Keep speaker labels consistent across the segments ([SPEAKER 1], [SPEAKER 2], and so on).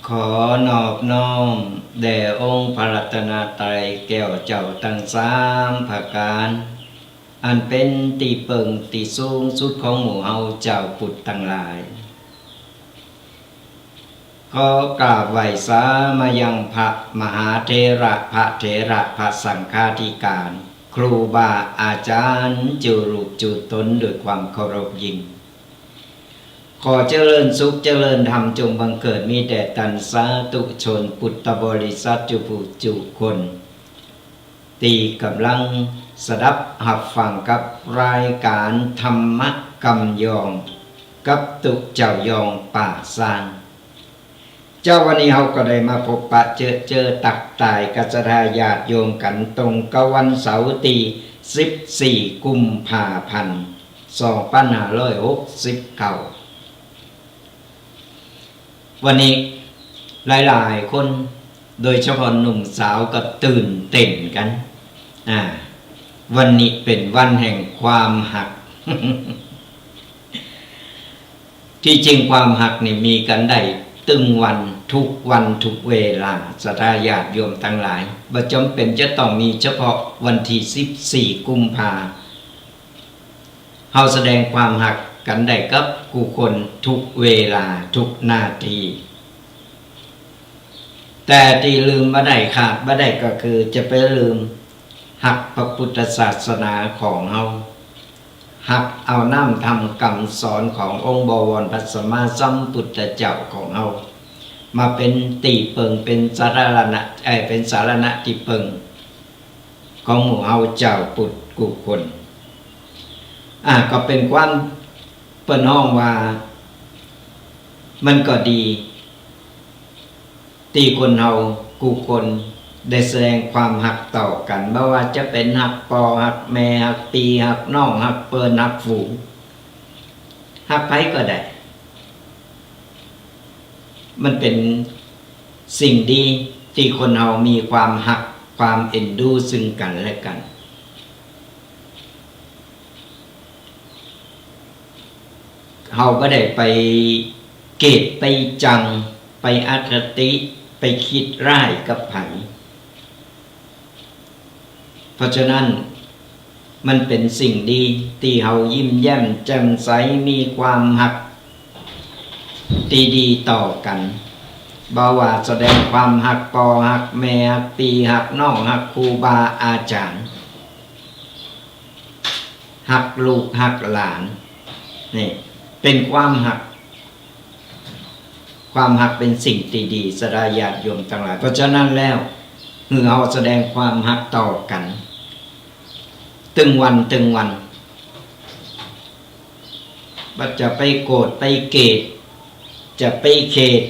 [SPEAKER 1] ขอนอบน้อมแด่องค์พระรัตนตรัยแก้วเจ้าทั้งสามประการอันเป็นตีเปิงตีสูงสุดของหมู่เฮาเจ้าพุทธทั้งหลายขอกราบไหว้สามายังพระมหาเถระพระเถระพระสังฆาธิการครูบาอาจารย์จูรูปจูตนด้วยความเคารพยิ่งขอเจริญสุขเจริญธรรมจงบังเกิดมีแด่ตันสาธุชนพุทธบริษัทจุผู้จุคนตีกำลังสดับหับฟังกับรายการธรรมะกำยองกับตุเจ้ายองป่าซาน เจ้าวันนี้เราก็ได้มาพบปะเจอตักตายกัจราญาติโยมกันตรงกับวันเสาร์ที่14 กุมภาพันธ์ 2569วันนี้หลายๆคนโดยเฉพาะหนุ่มสาวก็ตื่นเต้นกันวันนี้เป็นวันแห่งความหัก ที่จริงความหักนี่มีกันได้ตึงวันทุกเวลาศรัทธาญาติโยมทั้งหลายบ่จำเป็นจะต้องมีเฉพาะวันที่14 กุมภาเฮาแสดงความหักกันได้กับผู้คนทุกเวลาทุกนาทีแต่ที่ลืมบ่ได้ขาดบ่ได้ก็คือจะไปลืมหักพระพุทธศาสนาของเฮาหักเอาน้ำธรรมคำสอนขององค์บวรพระสัมมาสัมพุทธเจ้าของเฮามาเป็นตีเปิงเป็นสารณะเป็นสารณะที่เปิงของหมู่เฮาเจ้าปุตกุคนก็เป็นความเปิ้นห้องว่ามันก็ดีที่คนเฮากูคนได้แสดงความหักต่อกันไม่ว่าจะเป็นหักปอหักแม่หักปีหักน้องหักเปิ้นหักฝูงหักไผก็ได้มันเป็นสิ่งดีที่คนเฮามีความหักความเอ็นดูซึ่งกันและกันเฮาบ่ได้ไปเกลียดไปจังไปอคติไปคิดร้ายกับไผเพราะฉะนั้นมันเป็นสิ่งดีที่เฮายิ้มแย้มแจ่มใสมีความหักดีต่อกันบ่ว่าแสดงความหักปอหักแม่หักปีหักน้องหักครูบาอาจารย์หักลูกหักหลานนี่เป็นความหักเป็นสิ่งที่ดีสดาญาติโยมทั้งหลายเพราะฉะนั้นแล้วเราแสดงความหักต่อกันตึงวันบัดจะไปโกรธไปเกลียดจะไปเขต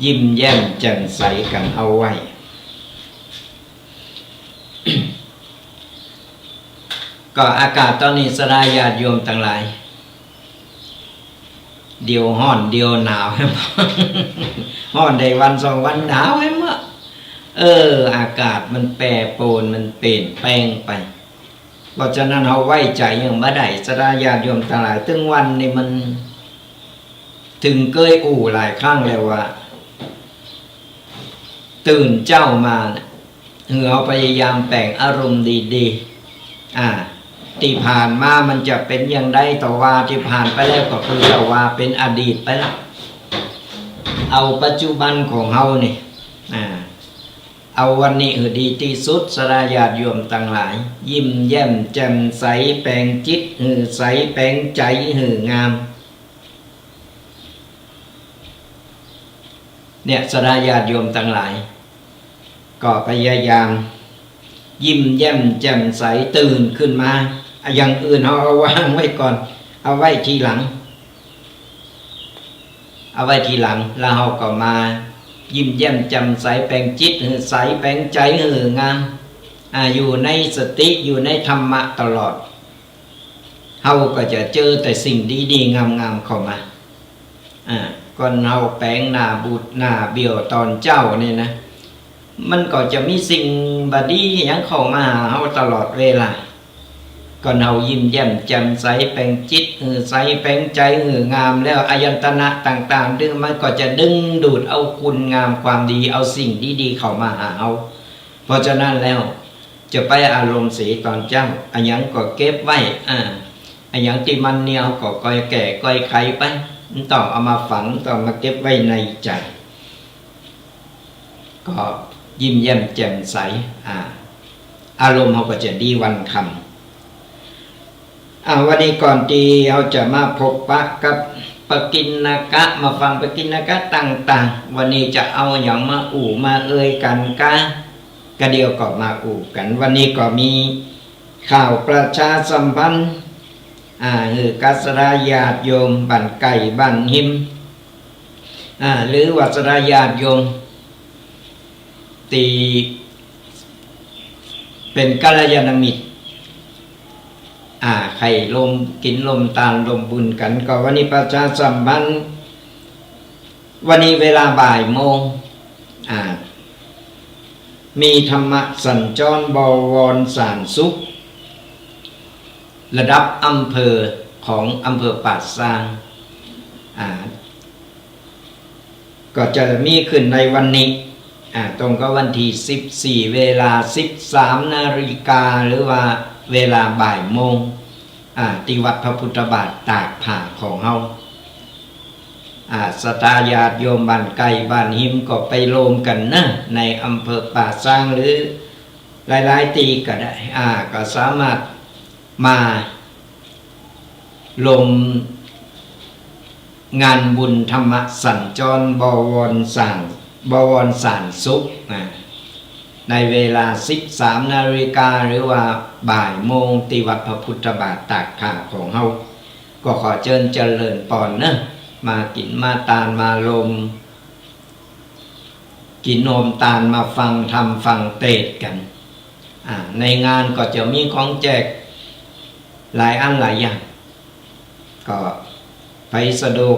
[SPEAKER 1] ยิ้มแย้มแจ่มใสกันเอาไว้ ก็อากาศตอนนี้สลายญาติโยมทั้งหลายเดียวห้อนเดียวหนาวให้ห้อนได้วันสองวันหนาวให้เมื่ออากาศมันแปรปรวนมันเปลี่ยนแปลงไปเพราะฉะนั้นเราไว้ใจยังบ่ได้สลายญาติโยมทั้งหลายถึงวันนี้มันถึงเคยหลายครั้งแล้วว่าตื่นเจ้ามาเราพยายามแปลงอารมณ์ดีๆที่ผ่านมามันจะเป็นอย่างไรต่อว่าที่ผ่านไปแล้วก็คือต่อว่าเป็นอดีตไปแล้วเอาปัจจุบันของเฮานี่เอาวันนี้ดีที่สุดสลายญาติโยมทั้งหลายยิ้มแย้มแจ่มใสแปลงจิตใสแปลงใจงามเนี่ยสลายญาติโยมทั้งหลายก็พยายามยิ้มแย้มแจ่มใสตื่นขึ้นมาอย่างอื่นเอาวางไว้ก่อนเอาไว้ทีหลังแล้วเราก็มายิ้มแย้มแจ่มใสแปลงจิตใสแปลงใจงามอยู่ในสติอยู่ในธรรมะตลอดเราก็จะเจอแต่สิ่งดีๆงามๆเข้ามาก่อนเราแปลงหน้าบูดหน้าเบี้ยวตอนเจ้านี่นะมันก็จะมีสิ่งบดีอย่างเข้ามาหาเราตลอดเวลาก่อนเรายิ้มแย้มแจ่มใสแปลงจิตใสแปลงใจงามแล้วอายตนะต่างๆดึงมันก็จะดึงดูดเอาคุณงามความดีเอาสิ่งดีๆเข้ามาหาเราเพราะฉะนั้นแล้วจะไปอารมณ์เสียตอนเจ้าอันยังก็เก็บไว้อันยังที่มันเหนียวก็ก้อยแก่ก้อยไขไปต้องเอามาฝังต้องมาเก็บไว้ในใจก็ยิ้มแย้มแจ่มใสอารมณ์เขาก็จะดีวันคำวันนี้ก่อนที่เราจะมาพบปะกับปกิณกะมาฟังปกิณกะต่างๆวันนี้จะเอาอย่างมามาเอ่ยกันกะเดียวก็มากันวันนี้ก็มีข่าวประชาสัมพันธ์ คือกัสรายาติโยมบันไก่บันหิมหรือวัสรายาติโยมตีเป็นกัลยาณมิตรใครลมกินลมตาลลมบุญกันก็วันนี้ประชาสัมพันธ์วันนี้เวลาบ่ายโมงมีธรรมะสัญจรบวรสารสุขระดับอำเภอของอำเภอป่าซางก็จะมีขึ้นในวันนี้ตรงกับวันที่14เวลา 13 นาฬิกาหรือว่าเวลาบ่ายโมงที่วัดพระพุทธบาทตากผ่าของเฮาสตาญาติโยมบ้านไก่บ้านหิมก็ไปโลมกันนะในอำเภอป่าซางหรือหลายๆตีก็ได้ก็สามารถมาลมงานบุญธรรมสัญจรบวรสารสุขในเวลา 13 นาฬิกาหรือว่าบ่ายโมงที่วัดพระพุทธบาทตากผ่าของเฮาก็ขอเจริญปอนนะมากินมาตาลมาลมกินนมตาลมาฟังธรรมฟังเทศน์กันในงานก็จะมีของแจกหลายอันหลายอย่างก็ไปสะดวก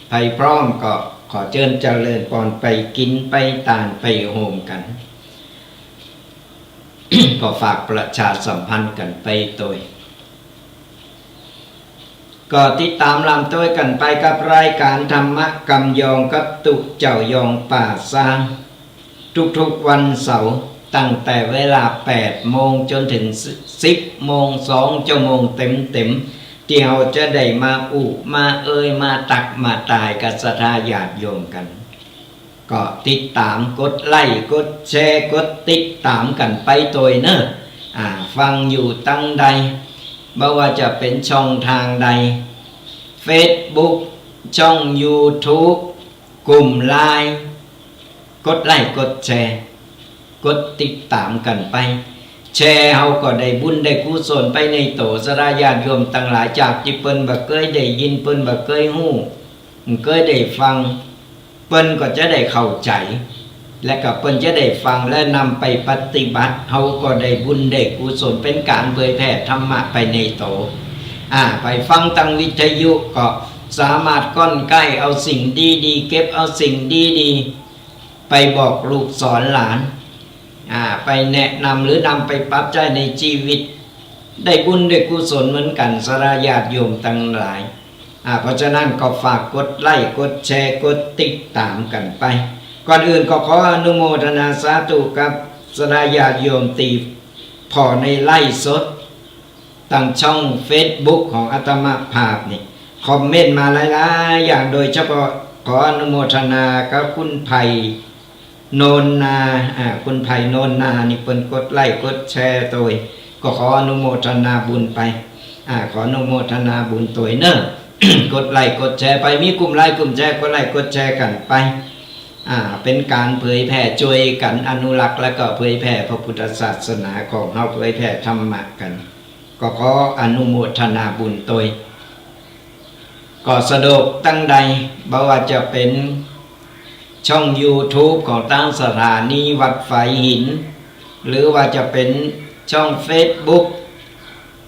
[SPEAKER 1] ไปพร้อมก็ขอเจริญปอนไปกินไปตาลไปโฮมกัน ก็ฝากประชาสัมพันธ์กันไปโดยก็ติดตามลำต้วยกันไปกับรายการธรรมะกำยองกับตุเจ้ายองป่าซางทุกๆวันเสาร์ตั้งแต่เวลา 8 โมงจนถึง 10 โมง 2 ชั่วโมงเต็มที่เราจะได้มามามาตักมาตายกับศรัทธาญาติโยมกันก็ติดตามกดไลค์กดแชร์กดติดตามกันไปโดยเนอะฟังอยู่ตั้งใดไม่ว่าจะเป็นช่องทางใด Facebook ช่อง YouTube กลุ่ม LINE กดไลค์กดแชร์กดติดตามกันไปแชร์เฮาก็ได้บุญได้กุศลไปในโตสระญาติโยมตั้งหลายจากที่เปิ้นบ่เคยได้ยินเปิ้นบ่เคยฮู้เคยได้ฟังเปิ้นก็จะได้เข้าใจและก็เปิ้นจะได้ฟังและนำไปปฏิบัติเฮาก็ได้บุญได้กุศลเป็นการเผยแผ่ธรรมะไปในโตไปฟังทางวิทยุก็สามารถก้อนใกล้เอาสิ่งดีๆเก็บเอาสิ่งดีๆไปบอกลูกสอนหลานไปแนะนำหรือนำไปปรับใช้ในชีวิตได้บุญได้กุศลเหมือนกันสระญาติโยมทั้งหลายเพราะฉะนั้นก็ฝากกดไลค์กดแชร์กดติดตามกันไปก่อนอื่นก็ขออนุโมทนาสาธุกับสระญาติโยมตีพอในไลฟ์สดตั้งช่อง Facebook ของอาตมาภาพนี่คอมเมนต์มาหลายๆอย่างโดยเฉพาะขออนุโมทนากับคุณไผ่โนนนาคุณไผ่โนนนานี่เพิ่นกดไลค์กดแชร์ตัวก็ขออนุโมทนาบุญไปขออนุโมทนาบุญตัวเนอะ กดไลค์กดแชร์ไปมีกลุ่มไลค์กลุ่มแชร์กดไลค์กดแชร์กันไปเป็นการเผยแผ่ช่วยกันอนุรักษ์และก็เผยแผ่พระพุทธศาสนาของเฮาเผยแผ่ธรรมะกันก็ขออนุโมทนาบุญตัวก็สะดวกตั้งใดบ่ว่าจะเป็นช่อง YouTube ของตั้งสถานีวัดไฟหินหรือว่าจะเป็นช่อง Facebook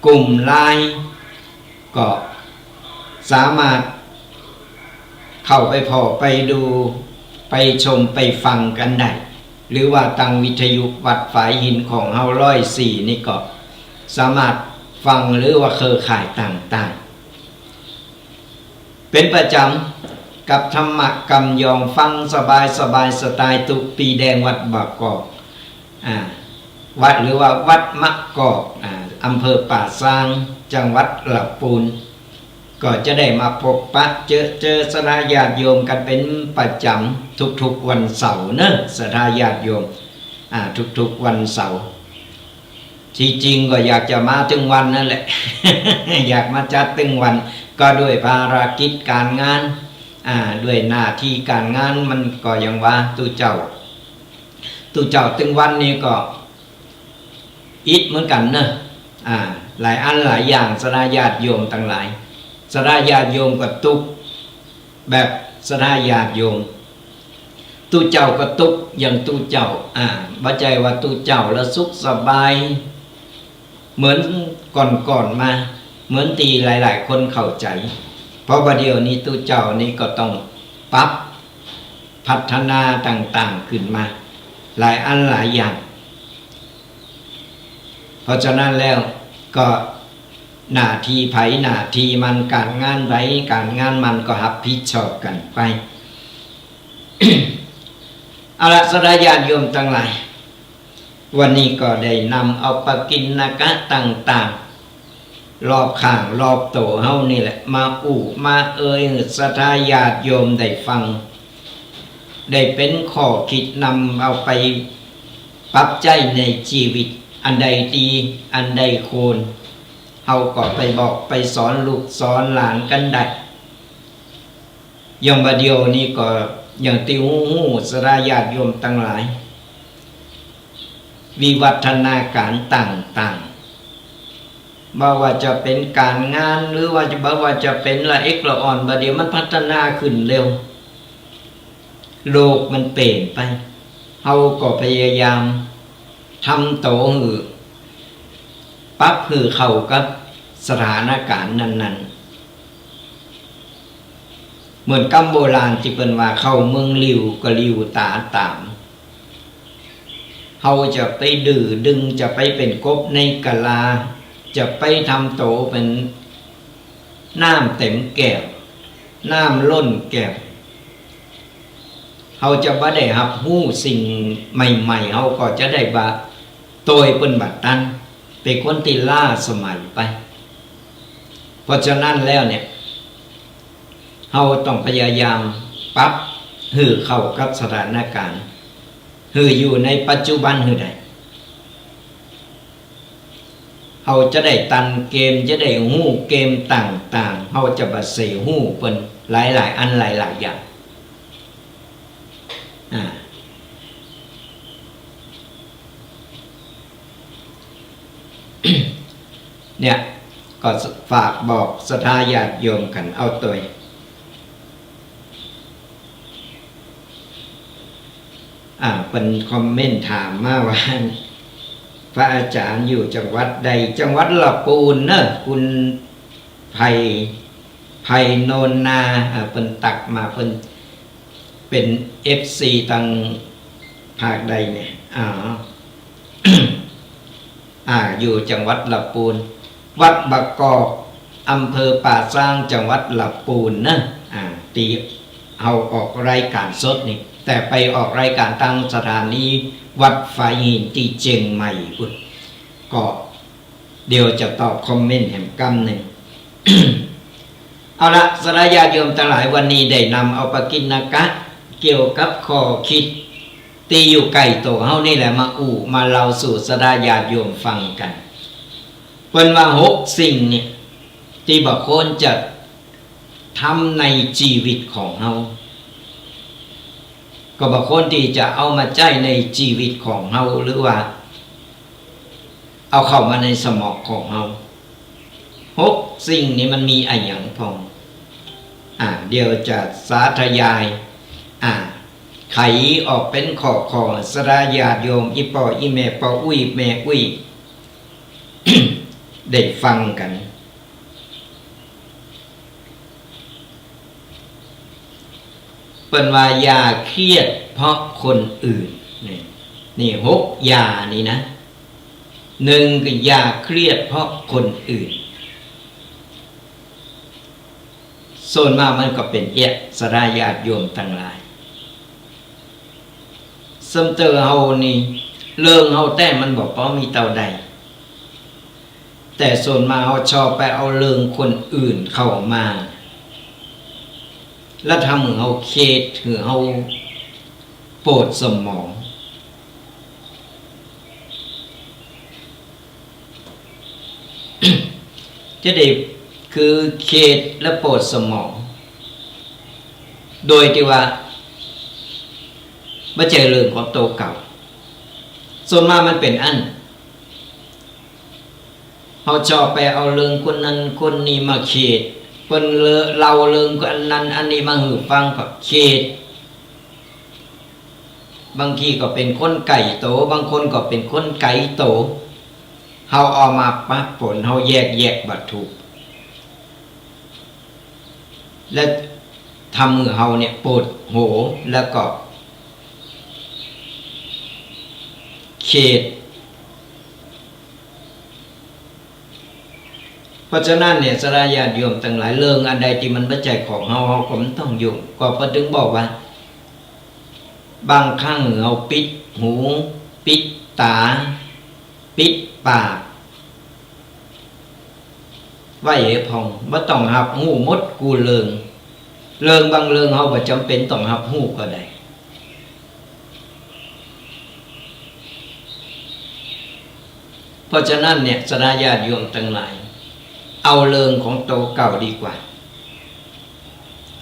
[SPEAKER 1] กลุ่ม LINE ก็สามารถเข้าไปพอไปดูไปชมไปฟังกันได้หรือว่าตั้งวิทยุวัดไฟหินของเฮา104นี่ก็สามารถฟังหรือว่าเครือข่ายต่างๆเป็นประจำกับธรรมะกำยองฟังสบายสไตล์ตุปีแดงวัดบากกอกวัดหรือว่าวัดมะกอกอำเภอป่าซางจังหวัดลำพูนก็จะได้มาพบปะเจอสระญาติโยมกันเป็นประจำทุกๆวันเสาร์เนอะสระญาติโยมทุกๆวันเสาร์ที่จริงก็อยากจะมาถึงวันนั่นแหละ อยากมาจัดตึงวันก็ด้วยภารกิจการงานด้วยหน้าที่การงานมันก็ยังว่าตู้เจ้าตึงวันนี้ก็อิดเหมือนกันเนอะ หลายอันหลายอย่างสราญาติโยมทั้งหลายสราญาติโยมก็ตุกแบบสราญาติโยมตู้เจ้าก็ตุกอย่างตู้เจ้าบัจใจว่าตู้เจ้าแล้วสุขสบายเหมือนก่อนมาเหมือนตีหลายๆคนเข้าใจเพราะว่าเดี๋ยวนี้ตู้เจ้านี้ก็ต้องปรับพัฒนาต่างๆขึ้นมาหลายอันหลายอย่างเพราะฉะนั้นแล้วก็หน้าที่ไผหน้าที่มันการงานไผการงานมันก็รับผิดชอบกันไป เอาละสดาญาติโยมทั้งหลายวันนี้ก็ได้นำเอาปกิณณกะต่างๆรอบข้างรอบโตเฮานี่แหละมามาสดาญาติโยมได้ฟังได้เป็นข้อคิดนำเอาไปปรับใจในชีวิตอันใดดีอันใดควรเฮาก็ไปบอกไปสอนลูกสอนหลานกันได้อย่างบัดเดียวนี้ก็อย่างติวหูสราญาติโยมทั้งหลายวิวัฒนาการต่างๆบ่ว่าจะเป็นการงานหรือว่าจะเป็นละเอกละอ่อนบัดเดียวมันพัฒนาขึ้นเร็วโลกมันเปลี่ยนไปเฮาก็พยายามทำโตหือปรับหือเข้ากับสถานการณ์นั้นๆเหมือนกำโบราณที่เป็นว่าเข้าเมืองลิวก็ลิวตาตามเฮาจะไปดื้อดึงจะไปเป็นกบในกะลาจะไปทำโตเป็นน้ำเต็มแก้วน้ำล้นแก้วเฮาจะบ่ได้รับรู้สิ่งใหม่ๆเฮาก็จะได้บ่โตยเปิ้นบัดนั้นเป็นคนที่ล้าสมัยไปเพราะฉะนั้นแล้วเนี่ยเฮาต้องพยายามปรับหือเข้ากับสถานการณ์หืออยู่ในปัจจุบันหือได้เฮาจะได้ตันเกมจะได้ฮู้เกมต่างๆเฮาจะบ่เสฮู้เปิ้นหลายๆอันหลายๆอย่างเนี่ยก็ฝากบอกศรัทธาญาติโยมกันเอาตัวเป็นคอมเมนต์ถามมาว่าพระอาจารย์อยู่จังหวัดใดจังหวัดลำพูนเนอะคุณไผ่โนนนาเป็นตักมาเป็น FC ตังภาคใดเนี่ยอยู่จังหวัดลำพูนวัดบะกอกอำเภอป่าสร้างจังหวัดลำพูนนะตีเอาออกรายการสดนี่แต่ไปออกรายการตั้งสถานีวัดฝายหินที่เชียงใหม่พุ่นก็เดี๋ยวจะตอบคอมเมนต์แห่งกำหนึ่ง เอาละสราญาติโยมทั้งหลายวันนี้ได้นำเอาปกิณณกะเกี่ยวกับข้อคิดตีอยู่ไก่โตเฮานี่แหละมาเล่าสู่สราญาติโยมฟังกันเพิ่นว่า6สิ่งนี่ที่บ่ควรจะทำในชีวิตของเฮาก็บ่ควรที่จะเอามาใช้ในชีวิตของเฮาหรือว่าเอาเข้ามาในสมองของเฮา6สิ่งนี้มันมีอะไรอย่างพองเดี๋ยวจะสาธยายไขออกเป็นข้อสราญาติโยมอีปออีแม่ปออุ้ยแม่อุ้ย ได้ฟังกันเป็นว่าอย่าเครียดเพราะคนอื่นนี่6อย่านี่นะ1ก็อย่าเครียดเพราะคนอื่นส่วนมากมันก็เป็นสราญาติโยมทั้งหลายสมเตอเฮานี่เรื่องเฮาแต่มันบอกว่ามีเท่าใดแต่ส่วนมาเฮาชอบไปเอาเรื่องคนอื่นเข้ามาแล้วทำให้เฮาเครียดถือเฮาปวดสมองจะได้คือเครียดและปวดสมองโดยที่ว่าไม่ใช่เรื่องของตัวเก่าส่วนมากมันเป็นอัน เขาชอบไปเอาเรื่องคนนั้นคนนี้มาเขตเพิ่นเราเรื่องอันนั้นอันนี้มาหือฟังก็เขตบางทีก็เป็นคนไก่โตบางคนก็เป็นคนไก่โตเฮาเอามาปักผลเฮาแยกบัดถูกและทำมือเฮาเนี่ยปวดโหแล้วก็เขตเพราะฉะนั้นเนี่ยสลาญาติโยมทั้งหลายเรื่องอันใดที่มันไม่ใช่ของเฮาก็ไม่ต้องยุ่งก็พอถึงบอกว่าบางครั้งเฮาปิดหูปิดตาปิดปากไว้ให้พองบ่ต้องหับหูมดกูเรื่องบางเรื่องเฮาบ่จำเป็นต้องหับหูก็ได้เพราะฉะนั้นเนี่ยสลาญาติโยมทั้งหลายเอาเรื่องของโตเก่าดีกว่า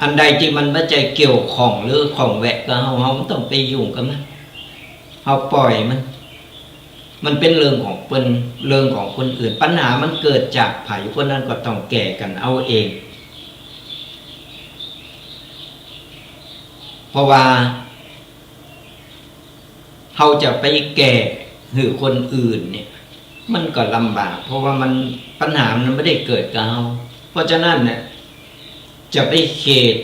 [SPEAKER 1] อันใดที่มันไม่ใจเกี่ยวของหรือของแวะก็เฮาไม่ต้องไปยุ่งกับมันเฮาปล่อยมันเป็นเรื่องของเรื่องของคนอื่นปัญหามันเกิดจากไผคนนั้นก็ต้องแก้กันเอาเองเพราะว่าเฮาจะไปแก้หรือคนอื่นเนี่ยมันก็ลำบากเพราะว่ามันปัญหามันไม่ได้เกิดกับเราเพราะฉะนั้นเนี่ยจะไปเขต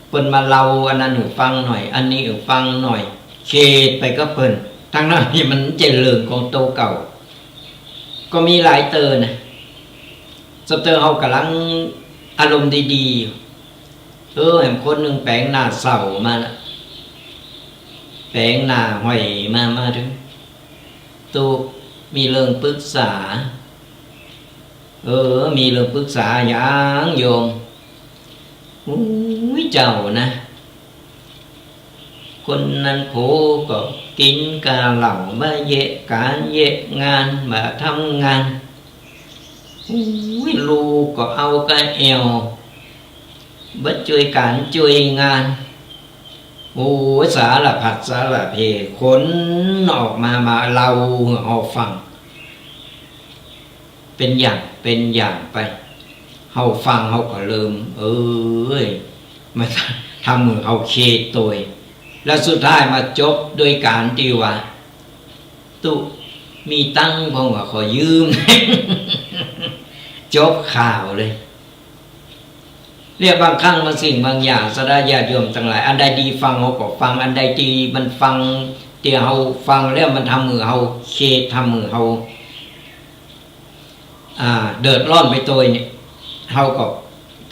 [SPEAKER 1] เปิ้นมาเล่าอันนั้นหนูฟังหน่อยอันนี้หนูฟังหน่อยเขตไปก็เปิ้นทั้งนั้นที่มันเจริญของโตเก่าก็มีหลายเตอนะสเตอร์เฮากำลังอารมณ์ดีๆเห็นคนหนึ่งแปลงหน้าเศร้ามานะแปลงหน้าห้อยมาถึงตูมีเรื่องปรึกษามีเรื่องปรึกษาอย่างโยมเจ้านะคนนั้นโผก็กินกาเหล่ามาเยะการเยะงานมาทำงานลูกก็เอากระเอวบัดช่วยการช่วยงานสารพัดสารเพขนออกมาเล่าเอาฟังเป็นอย่างไปเฮาฟังเฮาก็เริ่มมาทำมือเอาเคตัวแล้วสุดท้ายมาจบโดยการที่ว่าตุมีตั้งพงว่าขอยืม จบข่าวเลยเรียกบางครั้งบางสิ่งบางอย่างสลาญาติโยมทั้งหลายอันใดดีฟังเฮาก็ฟังอันใดที่มันฟังที่เฮาฟังแล้วมันทำมือเฮาเคทำมือเฮาเดือดร้อนไปตัวเนี่ยเฮาก็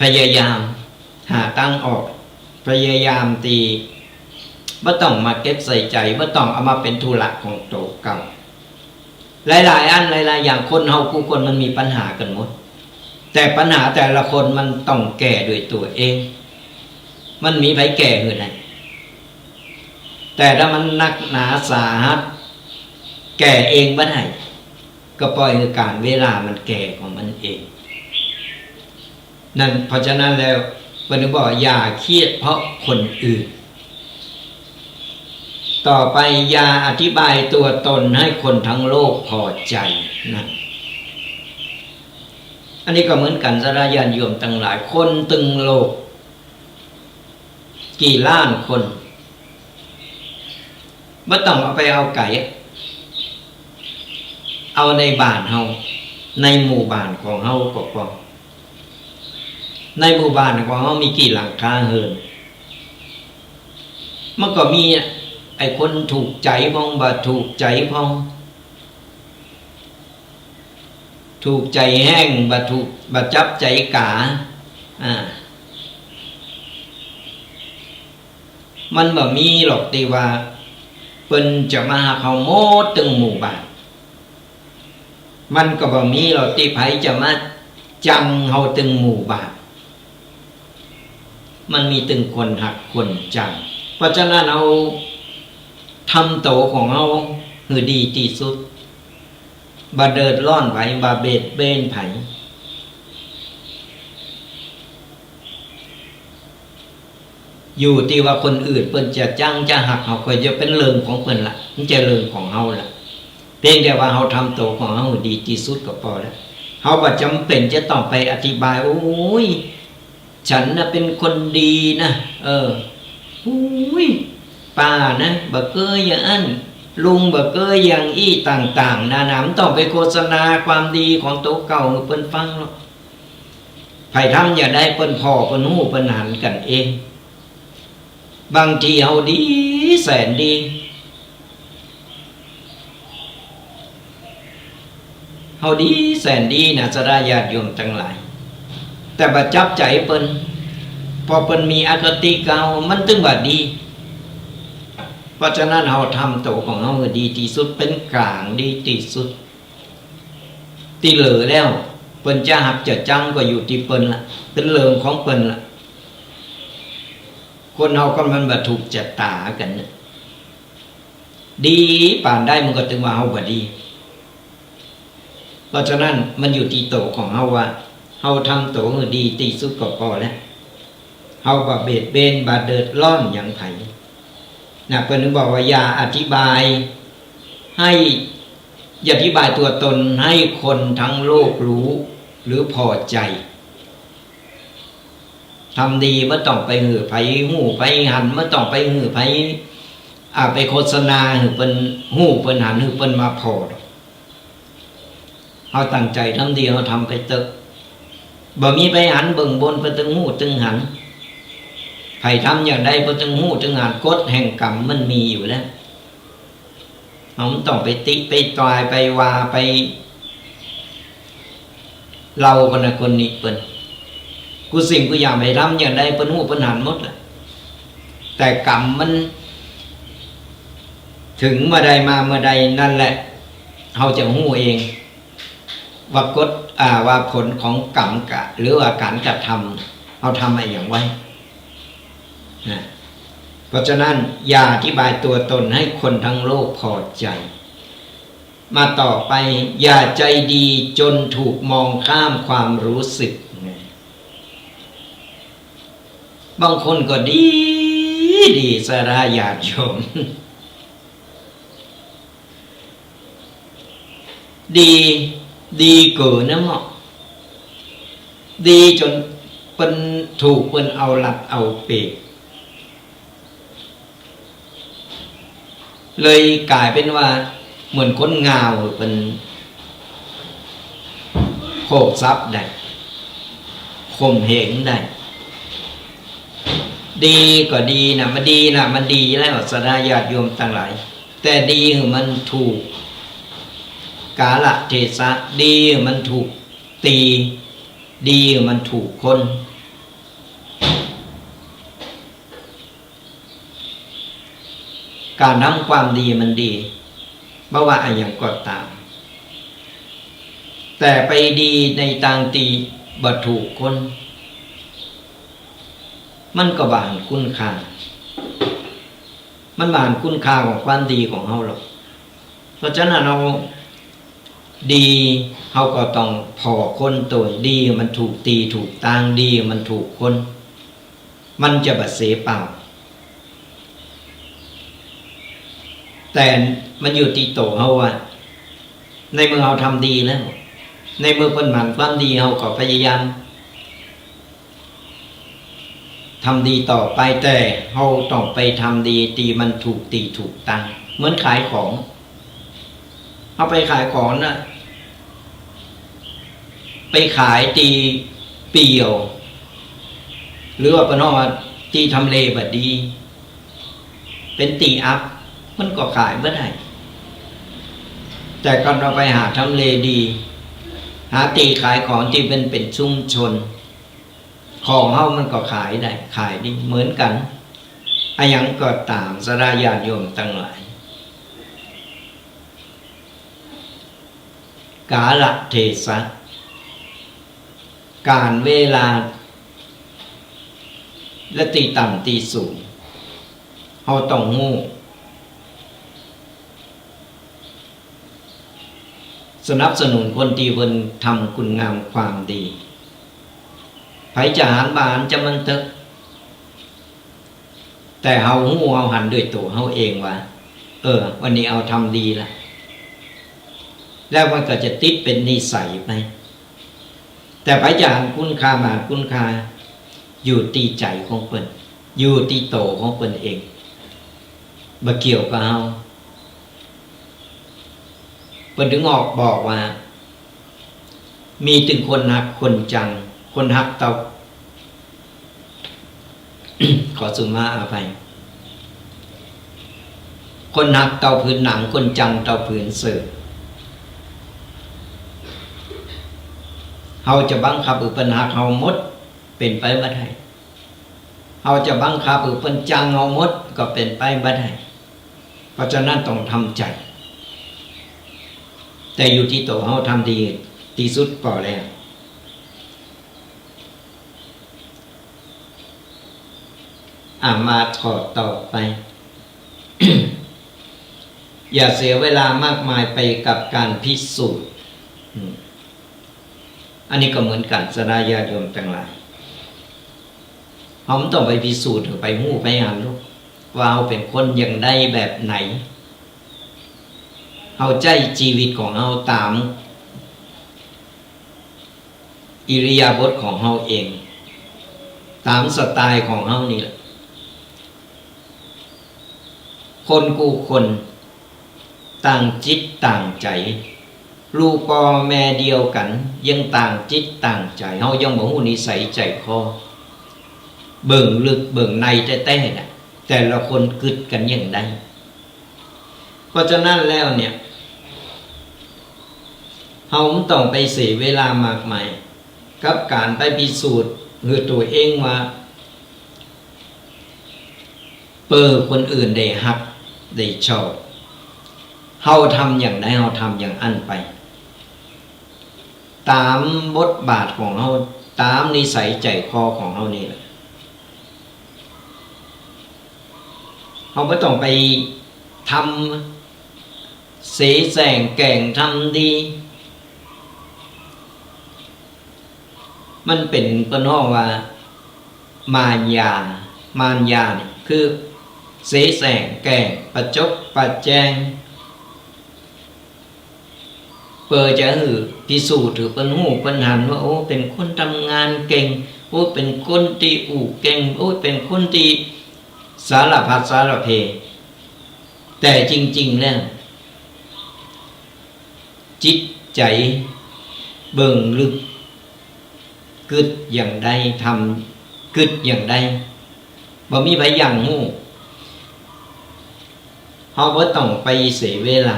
[SPEAKER 1] พยายามหาตั้งออกพยายามตีบ่ต้องมาเก็บใส่ใจบ่ต้องเอามาเป็นธุระของโตเก่าหลายๆอันหลายๆอย่างคนเฮาผู้คนมันมีปัญหากันหมดแต่ปัญหาแต่ละคนมันต้องแก้ด้วยตัวเองมันมีไผแก้คือไดแต่ถ้ามันนักหนาสาหัสแก้เองบ่ได้ก็ปล่อยให้การเวลามันแก่ของมันเองนั่นเพราะฉะนั้นแล้วเพิ่นบอกอย่าเครียดเพราะคนอื่นต่อไปอย่าอธิบายตัวตนให้คนทั้งโลกพอใจนะอันนี้ก็เหมือนกันสลาญาติโยมทั้งหลายคนตึงโลกกี่ล้านคนบ่ต้องเอาไปเอาไก่เอาในบ้านเฮาในหมู่บ้านของเฮาก็พอในหมู่บ้านของเฮามีกี่หลังคาเรือนมันก็มีไอ้คนถูกใจพ้องบ่ถูกใจพ้องถูกใจแห้งบ่จับใจกามันบ่มีหรอกที่ว่าเพิ่นจะมาหาเฮาหมดตึงหมู่บ้านมันก็บ่มีหรอกที่ไผจะมาจังเฮาตึงหมู่บ้านมันมีตึงคนหักคนจังเพราะฉะนั้นเอาทำโตของเฮาให้ดีที่สุดบ่เดือดร้อนไผบ่เบียดเบียนไผอยู่ที่ว่าคนอื่นเพิ่นจะจังจะหักเฮาก็จะเป็นเรื่องของเพิ่นล่ะมันจะเรื่องของเฮาล่ะ เพียงแต่ว่าเราทำตัวของเราดีที่สุดก็พอแล้วเราบ่จำเป็นจะต้องไปอธิบายโอ้ยฉันน่ะเป็นคนดีนะอุ้ยป้านะบ่เคยอย่างนั้นลุงบ่เคยอย่างอี้ต่างๆนานามันต้องไปโฆษณาความดีของตัวเก่าเพิ่นฟังหรอกไผทำอย่าได้เพิ่นพ่อเพิ่นฮู้เพิ่นหันกันเองบางทีเฮาดีแสนดีเฮาดีแสนดีนะสดาญาติโยมทั้งหลายแต่บ่จับใจเพิ่นพอเพิ่นมีอคติเก่ามันถึงว่าดีเพราะฉะนั้นเฮาทำตัวของเฮาดีที่สุดเป็นกลางดีที่สุดที่เหลือแล้วเพิ่นจะหักจะจังก็อยู่ที่เพิ่นล่ะเป็นเรื่องของเพิ่นล่ะคนเฮาก็มันบ่ถูกชะตากันนะดีปานได้มันก็ถึงว่าเฮาบ่ดีเพราะฉะนั้นมันอยู่ที่ตัวของเฮาว่าเฮาทำตัวดีที่สุดก็พอแล้วเฮาบ่เบียดเบนบ่เดือดร้อนหยังไผนะเพิ่นถึงบอกว่าอย่าอธิบายให้อย่าอธิบายตัวตนให้คนทั้งโลกรู้หรือพอใจทำดีไม่ต้องไปหือไผหู้ไผหันไม่ต้องไปหือไผไปโฆษณาหือเป็นหู้เป็นหันหือเป็นมาพอเอาตั้งใจทำดีเอาทำไปเตอะบ่มีไปหันเบิ่งบนไปตึงหู้ตึงหันไผทำอย่างใดไปตึงหู้ตึงหันกฎแห่งกรรมมันมีอยู่แล้วเราไม่ต้องไปติไปตายไปว่าไปเราคนนั้นคนนี้เปิ้นกูสิ่งกูอยากไปทำอย่างใดเปิ้นหู้เปิ้นหันหมดแหละแต่กรรมมันถึงเมื่อใดมาเมื่อใดนั่นแหละเราจะหู้เองว่ากฎว่าผลของกรรมกะหรือว่าการกระทำเอาทำอะไรอย่างไว้นะเพราะฉะนั้นอย่าอธิบายตัวตนให้คนทั้งโลกพอใจมาต่อไปอย่าใจดีจนถูกมองข้ามความรู้สึกบางคนก็ดีสาระญาติโยมดีเกินนะหมอดีจนเป็นถูกเป็นเอาหลักเอาเปรียบเลยกลายเป็นว่าเหมือนคนงาวเป็นโขกทรัพย์ได้ข่มเหงได้ดีก็ดีนะมันดีนะมันดีแล้วสดาญาติโยมทั้งหลายแต่ดีมันถูกกาลเทศะดีมันถูกตีดีมันถูกคนการทำความดีมันดีเพราะว่าอะไรอย่างก็ตามแต่ไปดีในทางตีบ่ถูกคนมันก็บานคุณค่ามันบานคุณค่าของความดีของเราหรอกเพราะฉะนั้นเราดีเราก็ต้องพอคนตัวดีมันถูกตีถูกตางดีมันถูกคนมันจะบัดเสียเปล่าแต่มันอยู่ที่โตเราว่าในเมื่อเราทำดีแล้วในเมื่อเพิ่นหมั่นความดีเราก็พยายามทำดีต่อไปแต่เราต้องไปทำดีตีมันถูกตีถูกตังเหมือนขายของเอาไปขายของนะไปขายตีเปี่ยวหรือว่าปนว่าตีทำเลแบบดีเป็นตีอัพมันก็ขายไม่ได้แต่ก่อนเราไปหาทำเลดีหาตีขายของที่เป็นชุมชนของเฮามันก็ขายได้ขายดีเหมือนกันอะยังก็ตามสดาญาติโยมทั้งหลายกาลเทศะการเวลาและตีต่ำตีสูงเฮาต้องงูสนับสนุนคนที่เพิ่นทำคุณงามความดีไผจะหารบานจะมันเถอะแต่เฮาหูเฮาหันด้วยตัวเฮาเองว่าวันนี้เอาทำดีละ แล้วมันก็จะติดเป็นนิสัยไปแต่พยานคุณค่ามาคุณค่าอยู่ที่ใจของเพิ่นอยู่ที่โตของเพิ่นเองบ่เกี่ยวกับเฮาเพิ่นถึงออกบอกว่ามีถึงคนหักคนจังคนหักเตา ขอสุมาอภัยคนหักเตาผืนหนังคนจังเตาผืนเสือเฮาจะบังคับเพิ่นหักเฮาหมดเป็นไปบ่ได้เฮาจะบังคับเพิ่นจังเฮาหมดก็เป็นไปบ่ได้เพราะฉะนั้นต้องทำใจแต่อยู่ที่ตัวเฮาทำดีที่สุดพอแล้วมาถอดต่อไป อย่าเสียเวลามากมายไปกับการพิสูจน์อันนี้ก็เหมือนกันสดาญาโยมทั้งหลายเราต้องไปพิสูจน์ไปหู้ไปอ่านลูกว่าเราเป็นคนอย่างใดแบบไหนเราใจชีวิตของเราตามอิริยาบถของเราเองตามสไตล์ของเรานี่แหละคนกูคนต่างจิตต่างใจลูกพ่อแม่เดียวกันยังต่างจิตต่างใจเฮายังบ่ฮู้นิสัยใจคอเบิ่งลึกเบิ่งในแท้ๆน่ะแต่ละคนคิดกันอย่างใดเพราะฉะนั้นแล้วเนี่ยเฮาต้องไปเสียเวลามากมายกับการไปพิสูจน์ตัวเองว่าคนอื่นได้ฮักได้ชอบเฮาทำอย่างใดเฮาทำอย่างอันไปตามบทบาทของเฮาตามนิสัยใจคอของเฮานี่แหละเฮาบ่ต้องไปทำเสแสร้งแกล้งทำดีมันเป็นเพิ่นฮ้องว่ามารยาเนี่ยคือเสแสร้งแกล้งประจบประแจงเพื่อจะพิสูจน์ถือเป็นหูเป็นหันว่าโอ้เป็นคนทำงานเก่งโอ้เป็นคนที่เก่งโอ้เป็นคนที่สารพัดสารเพแต่จริงๆแล้วจิตใจเบิ่งลึกกึดอย่างใดทำกึดอย่างใดบ่มีไผอย่างฮู้เฮาบ่ต้องไปเสียเวลา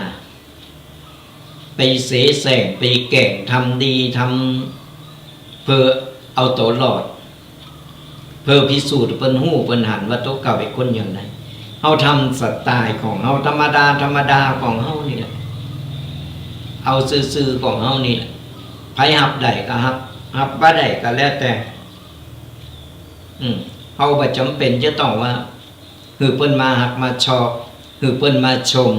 [SPEAKER 1] ไปเสแสร้งไปแกล้งทำดีทำเพื่อเอาตัวรอดเพื่อพิสูจน์เพิ่นฮู้เพิ่นหันว่าตัวเก่าเป็นคนอย่างไรเฮาทำสไตล์ของเฮาธรรมดาของเฮานี่แหละเอาซื่อๆของเฮานี่แหละไผรับได้ก็รับบ่ได้ก็แล้วแต่เฮาบ่จำเป็นจะต้องว่าเพิ่นมาฮักมาชอบเพิ่นมาชม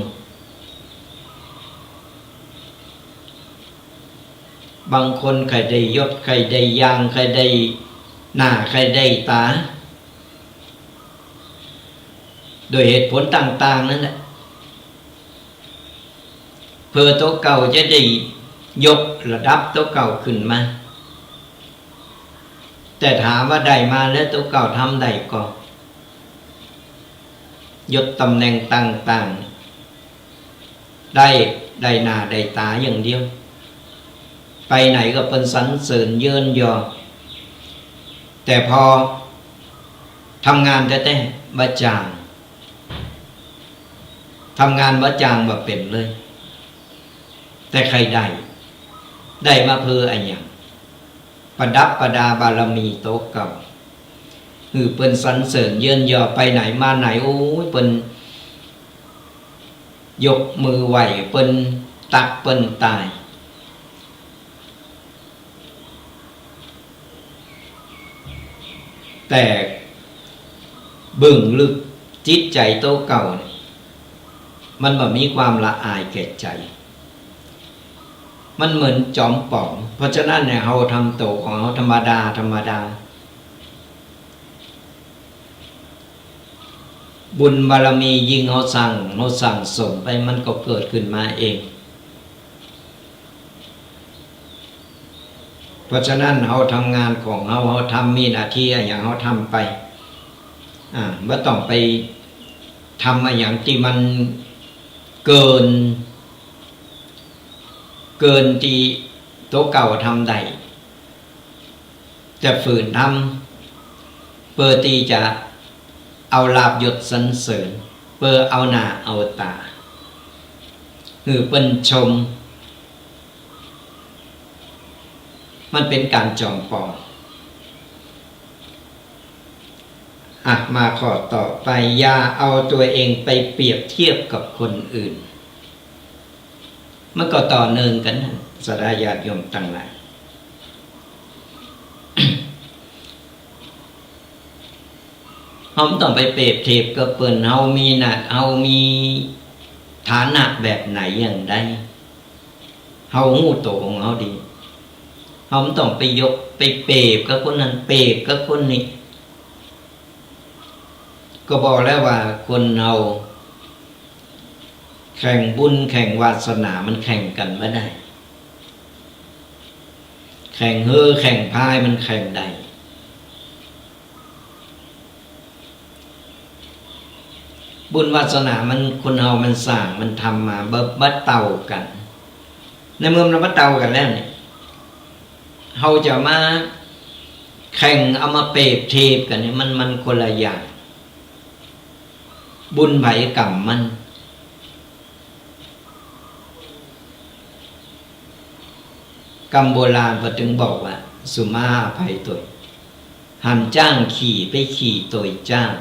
[SPEAKER 1] บางคนใครได้ยศใครได้ยางใครได้หน้าใครได้ตาโดยเหตุผลต่างๆนั่นแหละเพื่อตัวเก่าจะได้ยกระดับตัวเก่าขึ้นมาแต่ถามว่าได้มาแล้วตัวเก่าทำได้ก็ยศตำแหน่งต่างๆได้หน้าได้ตาอย่างเดียวไปไหนก็เป็นสรรเสริญเยินยอแต่พอทำงานแท้ๆบ่จางทำงานบ่จางบ่เป็นเลยแต่ใครได้มาเพื่ออะไรอย่างประดับประดาบารมีโตเก่าเปิ้นสรรเสริญเยินยอไปไหนมาไหนโอ้ยเปิ้นยกมือไหวเปิ้นตักเปิ้นตายแต่เบิ่งลึกจิตใจโตเก่าเนี่ยมันบ่มีความละอายแก่ใจมันเหมือนจอมป่องเพราะฉะนั้นเนี่ยเฮาทำโตของเฮาธรรมดาบุญบารมียิ่งเฮาสั่งสมไปมันก็เกิดขึ้นมาเอง เพราะฉะนั้นเราทำงานของเราทำมีหน้าที่อย่างเราทำไปไม่ต้องไปทำอย่างที่มันเกินที่โต๊ะเก่าทำได้จะฝืนทำเพื่อที่จะเอาลาภยศสรรเสริญเพื่อเอาหน้าเอาตาคือเป็นชมมันเป็นการจอมปลอมมาข้อต่อไปอย่าเอาตัวเองไปเปรียบเทียบกับคนอื่นมันก็ต่อเนื่องกันสดาญาติโยมทั้งหลายเราไม่ต้องไปเปรียบเทียบกับเปิ้นเรามีหน้าเรามีฐานะแบบไหนอย่างใดเราหูโตของเราดีเราไม่ต้องไปยกไปเปรียบกับคนนั้นเปรียบกับคนนี้ก็บอกแล้วว่าคนเราแข่งบุญแข่งวาสนามันแข่งกันไม่ได้แข่งแข่งพายมันแข่งได้บุญวาสนามันคนเรามันสร้างมันทำมาบัดเต่ากันในเมื่อมันบัดเต่ากันแล้วเนี่ยเราจะมาแข่งเอามาเปรียบเทียบกันเนี่ยมันคนละอย่างบุญไผกรรมมันกรรมโบราณพอถึงบอกว่าสุมาภัยตัวหันจ้างขี่ไปขี่ตัวจ้าง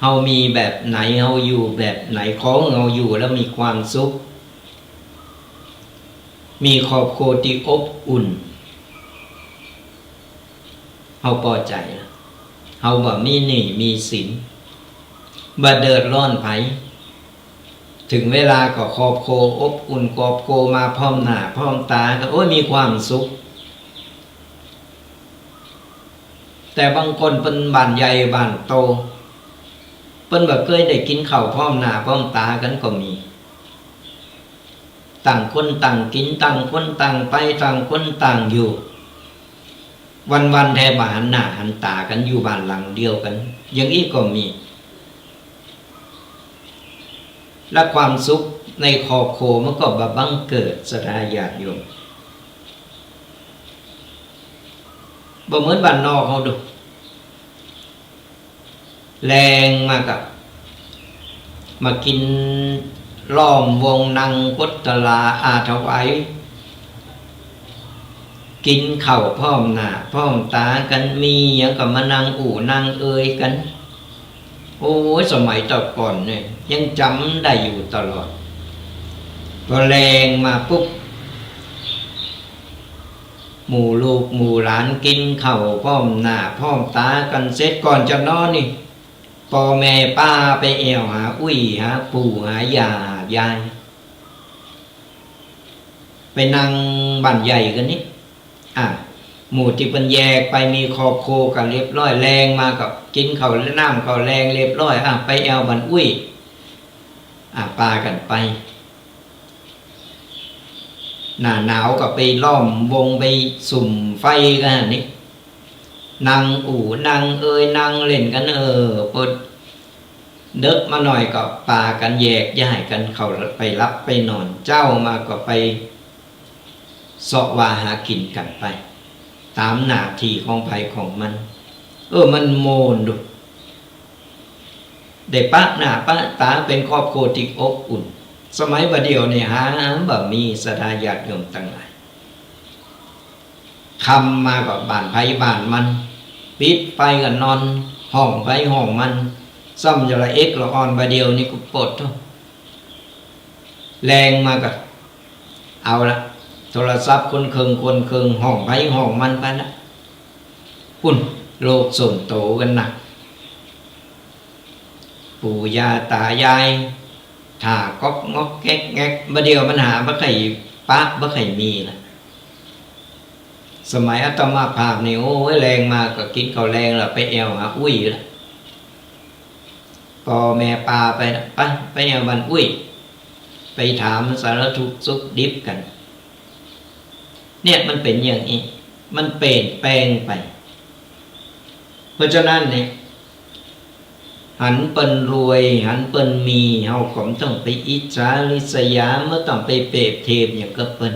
[SPEAKER 1] เฮามีแบบไหนเฮาอยู่แบบไหนของเฮาอยู่แล้วมีความสุขมีครอบครัวที่อบอุ่นเฮาพอใจแล้วเฮาบ่มีหนี้มีสินบ่เดือดร้อนไผถึงเวลาก็ครอบครัวอบอุ่นครอบครัวมาพร้อมหน้าพร้อมตาก็โอ้ยมีความสุขแต่บางคนเป็นบ้านใหญ่บ้านโตเพิ่นบ่เคยได้กินข้าวพร้อมหน้าพร้อมตากันก็มีต่างคนต่างกินต่างคนต่างไปต่างคนต่างอยู่วันๆแทบบ่หันหน้าหันตากันอยู่บ้านหลังเดียวกันอย่างนี้ก็มีและความสุขในครอบครัวมันก็บังเกิดสดาญาติโยมบ่เหมือนบ้านนอกเขาดูแรงมากกับมากินล้อมวงนั่งกุศลาถวายกินข้าวพร้อมหน้าพร้อมตากันมีอย่างกับมานั่งนั่งเอ่ยกันโอ้ยสมัยตะก่อนเนี่ยยังจำได้อยู่ตลอดพอแรงมาปุ๊บหมู่ลูกหมู่หลานกินข้าวพร้อมหน้าพร้อมตากันเสร็จก่อนจะนอนนี่พ่อแม่ป้าไปแอวหาหาปู่หายาหายายไปนั่งบ้านใหญ่กันนี่หมู่ที่เป็นแยกไปมีครอบครัวกันเรียบร้อยแรงมากับกินข้าวน้ำข้าวแรงเรียบร้อยไปแอวบ้านปากันไปหน้าหนาวก็ไปล้อมวงไปสุ่มไฟกันนี่นั่งนั่งนั่งเล่นกันปดเด็กมาหน่อยก็ปากันแยกย้ายกันเขาไปรับไปนอนเจ้ามาก็ไปเสาะว่าหากินกันไปตามหน้าที่ของไผของมันมันโมนดูได้ปะหน้าปะตาเป็นครอบครัวที่อบอุ่นสมัยบัดเดียวเนี่ยหาบ่มีสดาญาติโยมทั้งหลายคำมากับบ้านไผบ้านมันปิดไฟกันนอนห้องไฟห้องมันซ่อมจะละเอ็กละออนบัดเดียวนี่ก็ปวดเท่าแรงมากับเอาละโทรศัพท์คนเคืองห้องไผห้องมันไปละปุ่นโลกส่วนโตกันหนักปู่ย่าตายายถ่าก๊อกงอกแก๊กแงกบัดเดียวมันหาบ่ไข่ปะบ่ไข่มีละสมัยอาตมาภาพนี่โอ้ยแรงมาก็กินข้าวแรงละไปแอวหาละพ่อแม่ปาไปแอวบ้านไป ไปถามสารทุกข์สุขดิบกันเนี่ยมันเป็นอย่างนี้มันเปลี่ยนแปลงไปเพราะฉะนั้นเนี่ยหันเปิ้นรวยหันเปิ้นมีเฮาก็ต้องไปอิจฉาริษยาไม่ต้องไปเปรียบเทียบอย่างกับเปิ้น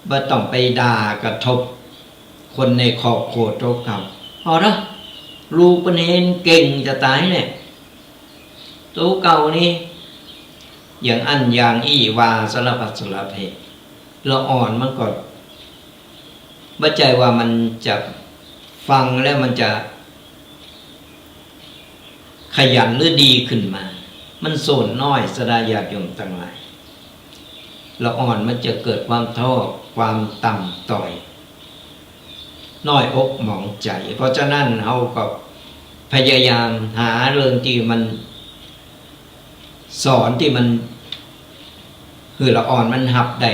[SPEAKER 1] บ่ต้องไปด่ากระทบคนในครอบครัวตัวเก่าเอาละลูกเปิ้นเห็นเก่งจะตายเนี่ยตัวเก่านี่อย่างอันอย่างอี้ว่าสารพัดสารเพละอ่อนมันก็บ่ใจว่ามันจะฟังแล้วมันจะขยันหรือดีขึ้นมามันโซนน้อยสดาญาติโยมทั้งหลายละอ่อนมันจะเกิดความท้อความต่ำต้อยน้อยอกหมองใจเพราะฉะนั้นเฮาก็พยายามหาเรื่องที่มันสอนที่มันคือละอ่อนมันหับได้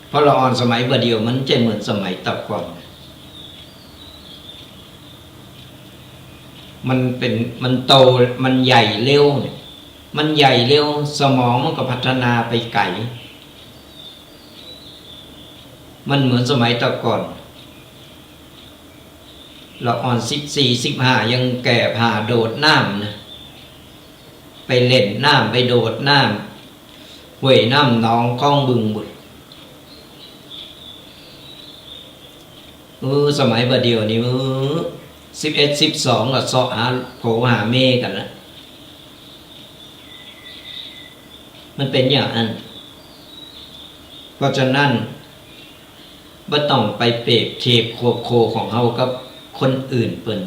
[SPEAKER 1] เพราะละอ่อนสมัยบ่เดียวมันจะเหมือนสมัยตะก่อนมันโตมันใหญ่เร็วเนี่ยมันใหญ่เร็วสมองมันก็พัฒนาไปไกลมันเหมือนสมัยตะก่อนละอ่อน14-15ยังแก่ผ่าโดดน้ำนะไปเล่นน้ำไปโดดน้ำห้วยน้ำหนองคลองบึงบุตรสมัยบ่เดียวนี้11-12ก็เสาะหาโผหาเมกันแล้วมันเป็นอย่างนั้นเพราะฉะนั้นบ่ต้องไปเปรียบเทียบควบโคของเฮากับคนอื่นเปิ้น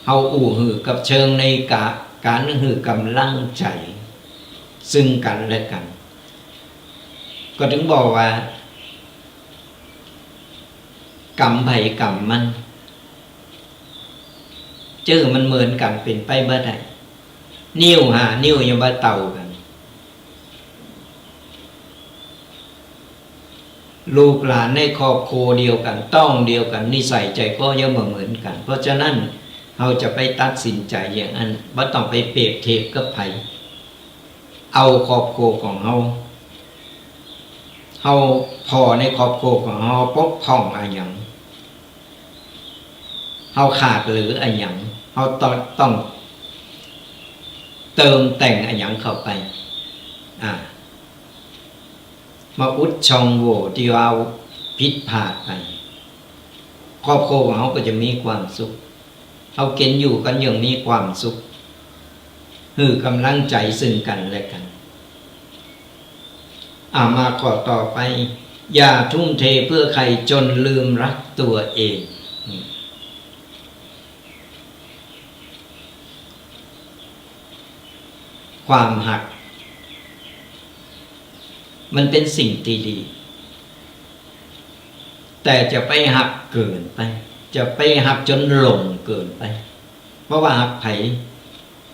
[SPEAKER 1] เฮาอู้หือกับเชิงในการหือกำลังใจซึ่งกันและกันก็ถึงบอกว่ากรรมไผกรรมมันเจอมันเหมือนกันเป็นไปบ่ได้นิ้วหานิ้วยังบ่เต่ากันลูกหลานในครอบครัวเดียวกันต้องเดียวกันนิสัยใจก็ยังบ่เหมือนกันเพราะฉะนั้นเราจะไปตัดสินใจอย่างนั้นบ่ต้องไปเปรียบเทียบกับไผเอาครอบครัวของเฮาพอในครอบครัวของเฮาปกป้องอะไรอย่างเฮาขาดหรืออะไรอย่างเฮาต้องเติมแต่งอะไรอย่างเข้าไปมาอุดช่องโหว่ที่เราผิดพลาดไปครอบครัวของเฮาก็จะมีความสุขเฮากินอยู่กันอย่างมีความสุขคือกำลังใจซึ่งกันและกันมาข้อต่อไปอย่าทุ่มเทเพื่อใครจนลืมรักตัวเองความหักมันเป็นสิ่งที่ดีแต่จะไปหักเกินไปจะไปหักจนหลงเกินไปเพราะว่าหักไผ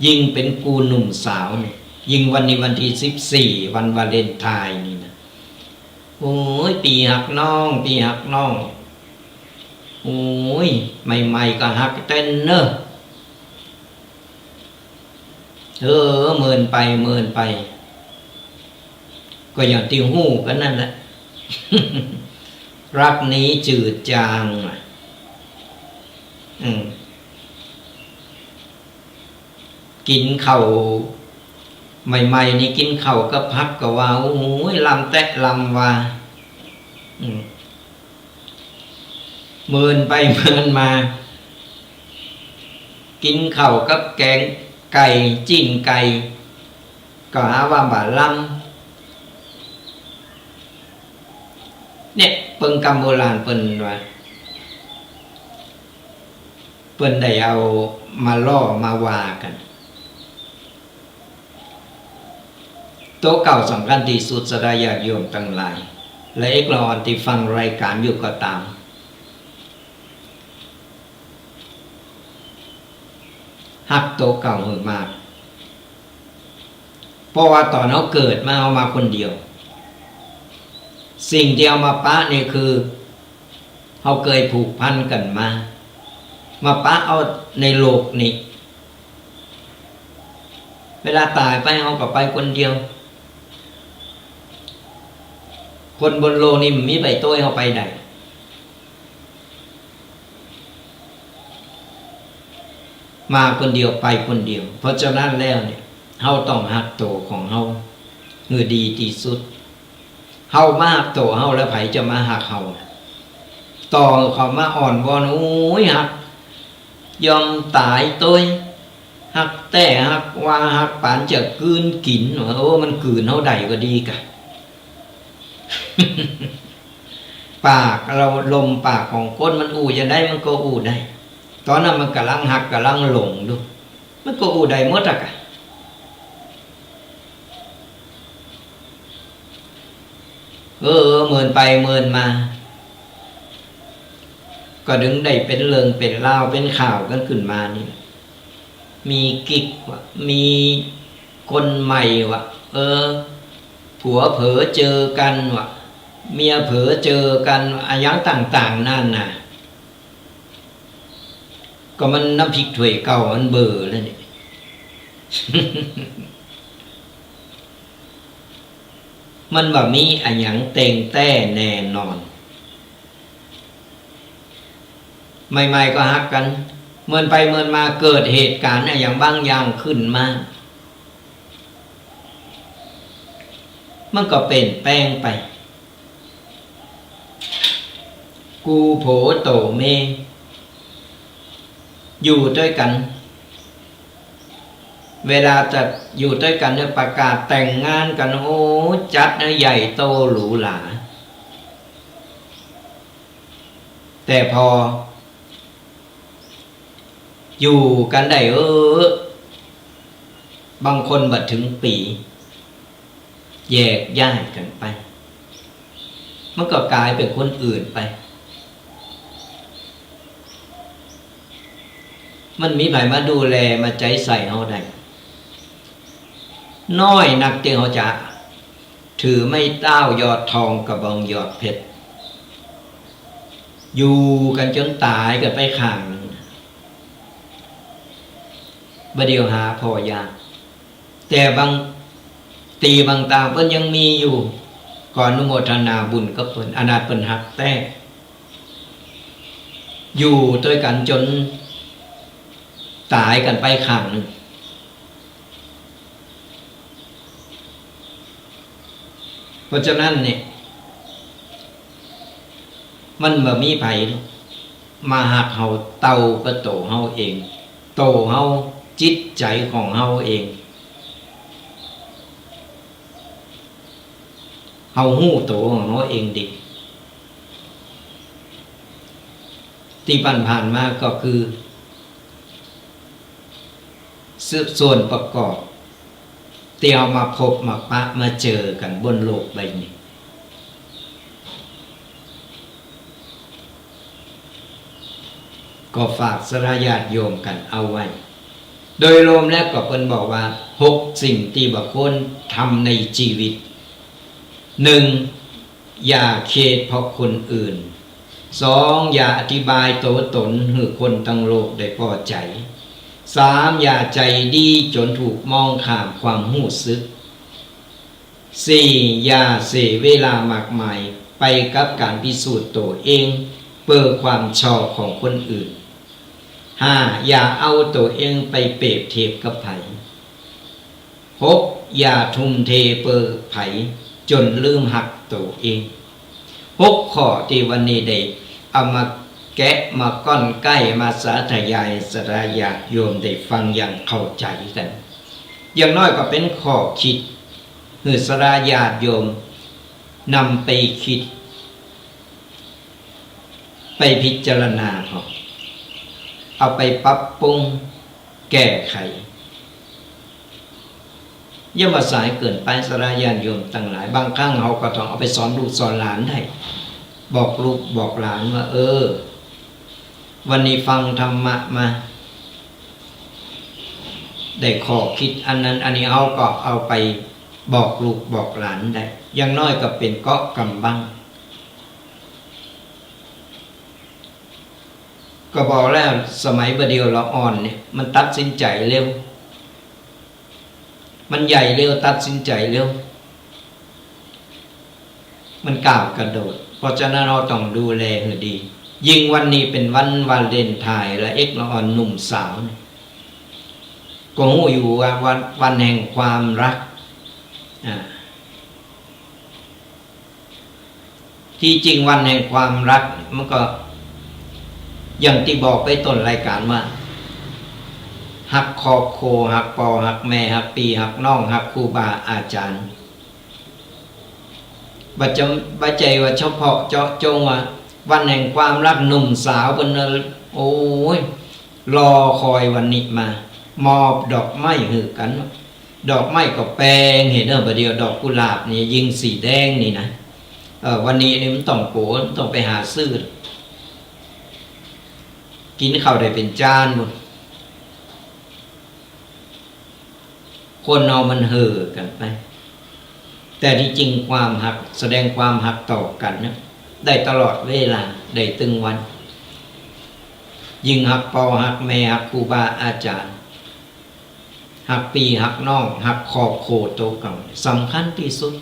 [SPEAKER 1] ยิ่งเป็นกูหนุ่มสาวเนี่ยยิ่งวันนี้วันที่14วันวาเลนไทน์นี่นะโอ้ยปีหักน้องปีหักน้องโอ้ยใหม่ๆก็หักเต้นเนอะเมินไปก็อย่างที่หู้กันนั่นแหละ รักนี้จืดจางกินข้าวใหม่ๆนี่กินข้าวก็พักก็ว่าโอ้ยลำแตะลำว่าเมินไปเมินมากินข้าวกับแกงไก่จิ้นไก่ก็หาว่าบาลำเนี่ยเปิ้งกรรมโบราณเปิ้นว่าเปิ้นได้เอามาล่อมาว่ากันโต๊ะเก่าสำคัญที่สุดสดาญาติโยมทั้งหลายและเอกลอนที่ฟังรายการอยู่ก็ตามฮักโต๊ะเก่าหือมากเพราะว่าตอนเขาเกิดมาเอามาคนเดียวสิ่งที่เอามาปะนี่คือเขาเคยผูกพันกันมาปะเอาในโลกนี้ เวลาตายไปเขาก็ไปคนเดียวคนบนโลกนี่มีใบโต้ยเขาไปได้มาคนเดียวไปคนเดียวเพราะฉะนั้นแล้วเนี่ยเฮาต้องหักโตของเฮาเมื่อดีที่สุดเฮามาหักโตเฮาแล้วไผจะมาหักเฮาต่อเขามาอ่อนวอนโอ้ยหักยอมตายตัวหักแต่หักว่าหักปานจะกืนกินโอ้มันกืนเฮาได้ก็ดีกะ ปากเราลมปากของคนมันอู่จะได้มันก็อู่ได้ตอนนั้นมันกำลังหักกำลังหลงดูมันก็อู่ได้หมดอะกะเเมินไปเมินมาก็ดึงได้เป็นเรื่องเป็นเล่าเป็นข่าวกันขึ้นมานี่มีกิ๊กวะมีคนใหม่วะผัวเผลอเจอกันวะเมียเผลอเจอกันอะไรอย่างต่างๆนั่นน่ะก็มันน้ำพริกถ้วยเก่ามันเบื่อแล้วนี่ มันแบบมีอะไรอย่างเต็งแต้แน่นอนใหม่ๆก็ฮักกันเมินไปเมินมาเกิดเหตุการณ์อะไรอย่างบางอย่างขึ้นมามันก็เป็นแป้งไปกูโผโตเมอยู่ด้วยกันเวลาจะอยู่ด้วยกันเนี่ยประกาศแต่งงานกันโอ้จัดนะใหญ่โตหรูหราแต่พออยู่กันได้บางคนบัดถึงปีแยกย้ายกันไปมันก็กลายเป็นคนอื่นไปมันมีไผมาดูแลมาใจใส่เฮาได้น้อยนักที่เขาจะถือไม่เต้ายอดทองกับบองยอดเพชรอยู่กันจนตายกันไปข้างบ่เดียวหาพอยากแต่บางตีบางตาเพิ่นยังมีอยู่ก่อนอนุโมทนาบุญกับเพิ่นอนาถเพิ่นหักแต่อยู่ด้วยกันจนตายกันไปข้างหนึ่งเพราะฉะนั้นเนี่ยมันบ่มีไผมาหักเฮาเต่าก็โตเฮาเองโตเฮาจิตใจของเฮาเองเฮาฮู้โตของเฮาเองดิที่ผ่านมาก็คือส่วนประกอบที่เอามาพบมาปะมาเจอกันบนโลกใบนี้ก็ฝากสรญาติโยมกันเอาไว้โดยรวมแล้วก็เพิ่นบอกว่า6สิ่งที่บุคคลทำในชีวิต 1. อย่าเคดเพราะคนอื่น 2. อย่าอธิบายตัวตนให้คนทั้งโลกได้พอใจ 3. อย่าใจดีจนถูกมองข้ามความรู้สึก 4. อย่าเสียเวลามากมายไปกับการพิสูจน์ตัวเองเพื่อความชอบของคนอื่น 5. อย่าเอาตัวเองไปเปรียบเทียบกับไผ 6. อย่าทุ่มเทเพื่อไผจนลืมหักตัวเอง6ข้อที่วันนี้ได้เอามาแกะมาก้อนใกล้มาสาธยายสรญาติโยมได้ฟังอย่างเข้าใจกันอย่างน้อยก็เป็นข้อคิดให้สรญาติโยมนำไปคิดไปพิจารณาเอาไปปรับปรุงแก้ไขอย่าว่าสายเกินไปสรญาติโยมตั้งหลายบางครั้งเขาก็ต้องเอาไปสอนลูกสอนหลานได้บอกลูกบอกหลานว่าวันนี้ฟังธรรมะมาได้ข้อคิดอันนั้นอันนี้เขาก็เอาไปบอกลูกบอกหลานได้อย่างน้อยก็เป็นเกาะกำบังก็บอกแล้วสมัยประเดี๋ยวเราอ่อนเนี่ยมันตัดสินใจเร็ว มันใหญ่เร็วตัดสินใจเร็วมันก้าวกระโดดเพราะฉะนั้นเราต้องดูแลให้ดียิ่งวันนี้เป็นวันวาเลนไทน์และเอ็กละออนหนุ่มสาวก็หูอยู่ว่าวันแห่งความรักที่จริงวันแห่งความรักมันก็อย่างที่บอกไปต้นรายการว่าหักครอบครัวหักพ่อหักแม่หักพี่หักน้องหักครูบาอาจารย์บัจใจว่าเฉพาะเจาะจงว่าวันแห่งความรักหนุ่มสาวเป็นโอ้ยรอคอยวันนี้มามอบดอกไม้หือกันดอกไม้ก็แปลงเห็นประเดี๋ยวดอกกุหลาบนี่ยิงสีแดงนี่นะวันนี้นี่มันต้องโผล่ต้องไปหาซื้อกินข้าวได้เป็นจานหมดคนเอามันเห่อกันไปแต่ที่จริงความหักแสดงความหักต่อกันนะได้ตลอดเวลาได้ตึงวันยิ่งหักพ่อหักแม่หักครูบาอาจารย์หักปีหักน้องหักขอบโคโตเก่าสำคัญที่สุด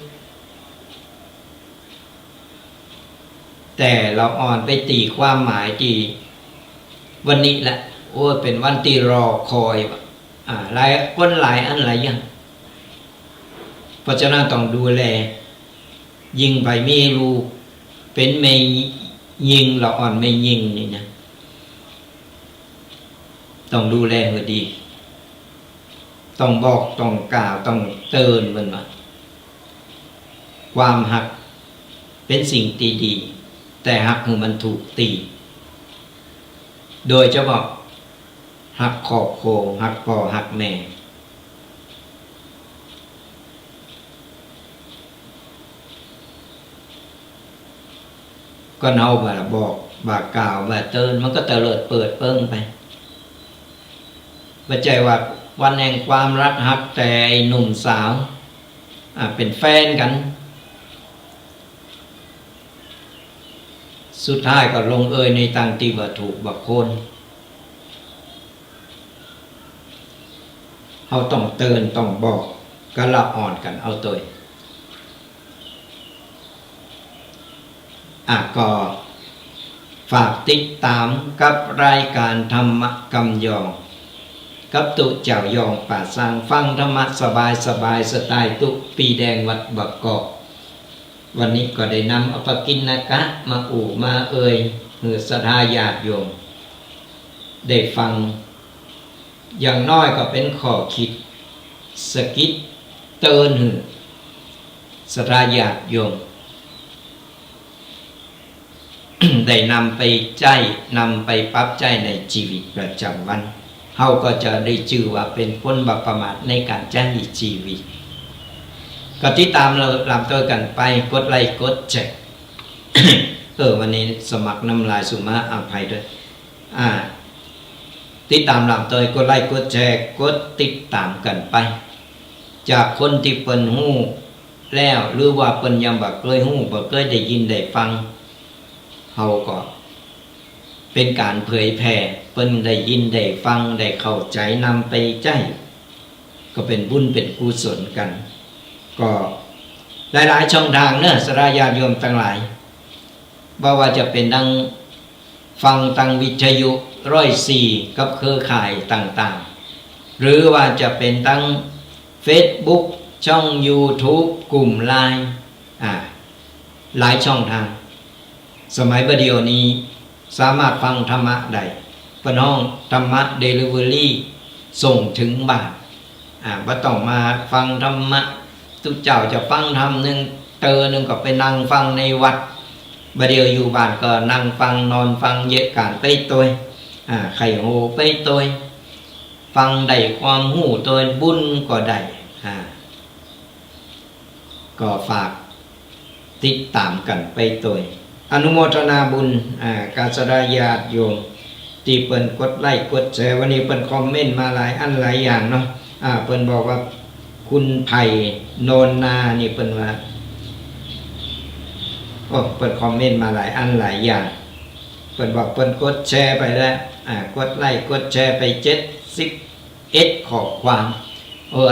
[SPEAKER 1] แต่เราอ่อนไปตีความหมายที่วันนี้แหละโอ้เป็นวันที่รอคอยหลายคนหลายอันหลายอย่างเพราะฉะนั้นต้องดูแลยิงไปมีลูกเป็นไม่ยิงเราอ่อนไม่ยิงนี่นะต้องดูแลให้ดีต้องบอกต้องกล่าวต้องเตือนมันว่าความหักเป็นสิ่งดีแต่หักคือมันถูกตีโดยเฉพาะหักขอบโคหักพ่อหักแม่ก็เอาบ่าบอกบ่ากล่าวบ่าเตือนมันก็เตลิดเปิดเปิ้งไปปัจจัยว่าวันแห่งความรักหักแต่หนุ่มสาวเป็นแฟนกันสุดท้ายก็ลงเอยในทางที่ว่าถูกบักคนเขาต้องเตือนต้องบอกก็ละอ่อนกันเอาตัวก็ฝากติดตามกับรายการธรรมกำยองกับตุเจ้ายองป่าสร้างฟังธรรมะสบายสบายสไตล์ตุปีแดงวัดบักกอกวันนี้ก็ได้นำอปกินกะมามาเอ่ยเหือศรัทธาญาติโยมได้ฟังอย่างน้อยก็เป็นข้อคิดสกิดเตือนหือศรัทธาญาติโยม ได้นำไปใจนำไปปรับใจในชีวิตประจำวันเขาก็จะได้ชื่อว่าเป็นคนบัพประมาทในการใช้ชีวิตก็ติดตามเราลำตัวกันไปกดไลค์กดแชร์ วันนี้สมัครน้ำลายสุมาอภัยด้วยติดตามลำตัวกดไลค์กดแชร์กดติดตามกันไปจากคนที่เปิ่นหู้แล้วหรือว่าเปิ่นยังบักเคยหู้บักเคยได้ยินได้ฟังเขาก็เป็นการเผยแผ่เปิ้นได้ยินได้ฟังได้เข้าใจนำไปใจก็เป็นบุญเป็นกุศลกันก็หลายๆช่องทางเนอะสรายาโยมทั้งหลายว่าจะเป็นดังฟังทางวิทยุ104กับเครือข่ายต่างๆหรือว่าจะเป็นทั้ง Facebook ช่อง YouTube กลุ่ม LINE หลายช่องทางสมัยประเดี๋ยวนี้สามารถฟังธรรมะได้ปน้องธรรมะเดลิเวอรี่ส่งถึงบ้านบ่ต้องมาฟังธรรมะทุกเจ้าจะฟังธรรมนึงนึงก็ไปนั่งฟังในวัดประเดี๋ยวอยู่บ้านก็นั่งฟังนอนฟังเยอะการไปตัวไข่โหไปตัวฟังได้ความหูตัวบุญก็ได้ก็ฝากติดตามกันไปตัวอนุโมทนาบุญการสดาญาติโยมที่เปิ้นกดไลค์กดแชร์วันนี้เปิ้นคอมเมนต์มาหลายอันหลายอย่างเนาะเปิ้นบอกว่าคุณไผ่โนนนานี่เปิ้นว่าเปิ้นคอมเมนต์มาหลายอันหลายอย่างเปิ้นบอกเปิ้นกดแชร์ไปแล้วกดไลค์กดแชร์ไป71ข้อความ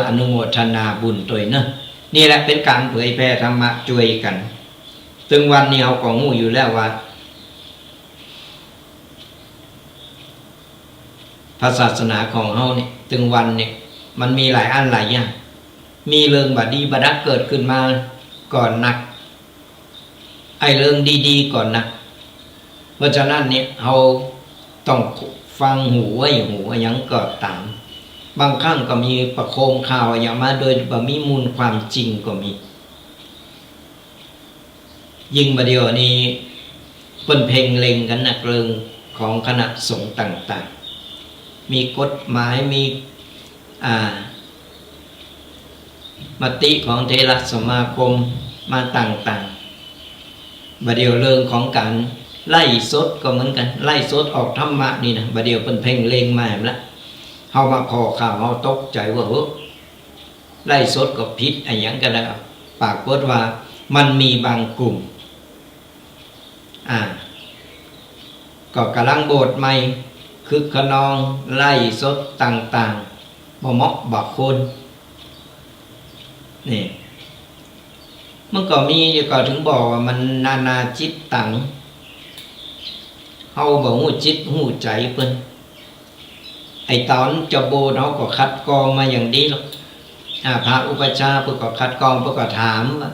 [SPEAKER 1] อนุโมทนาบุญตัวเนอะนี่แหละเป็นการเผยแผ่ธรรมะช่วยกันถึงวันนี้เราก็งูอยู่แล้วว่าพระศาสนาของเฮาเนี่ยถึงวันเนี่ยมันมีหลายอันหลายอย่างมีเรื่องบดีบดักเกิดขึ้นมาก่อนนักไอ้เรื่องดีๆก่อนนักเพราะฉะนั้นเนี่ยเราต้องฟังหูไว้หูยังก็ตามบางครั้งก็มีประโคมข่าวอย่างมาโดยบ่มีมูลความจริงก็มียิ่งประเดี๋ยวนี้เพิ่นเพ่งเล็งกันนักเรื่องของคณะสงฆ์ต่างๆมีกฎหมายมีมติของเทรสมาคมมาต่างๆประเดี๋ยวเรื่องของการไล่สดก็เหมือนกันไล่สดออกธรรมะนี่นะประเดี๋ยวเพิ่นเพ่งเล็งมาแล้วเฮามาขอข่าวเฮาตกใจว่าไล่สดก็ผิดอะไรอย่างกันแล้วปรากฏว่ามันมีบางกลุ่มก็กำลังโบสถ์ใหม่คึกขนองไล่สดต่างๆบ่เหมาะบ่คนนี่มันก็มีก็ถึงบอกว่ามันนานาจิตตังเฮาบ่ฮู้จิตฮู้ใจเพิ่นไอ้ตอนจะโบสถ์เฮาก็คัดกรองมาอย่างดีหรอกพระอุปัชฌาย์เพิ่นก็คัดกรองเพิ่นก็ถามว่า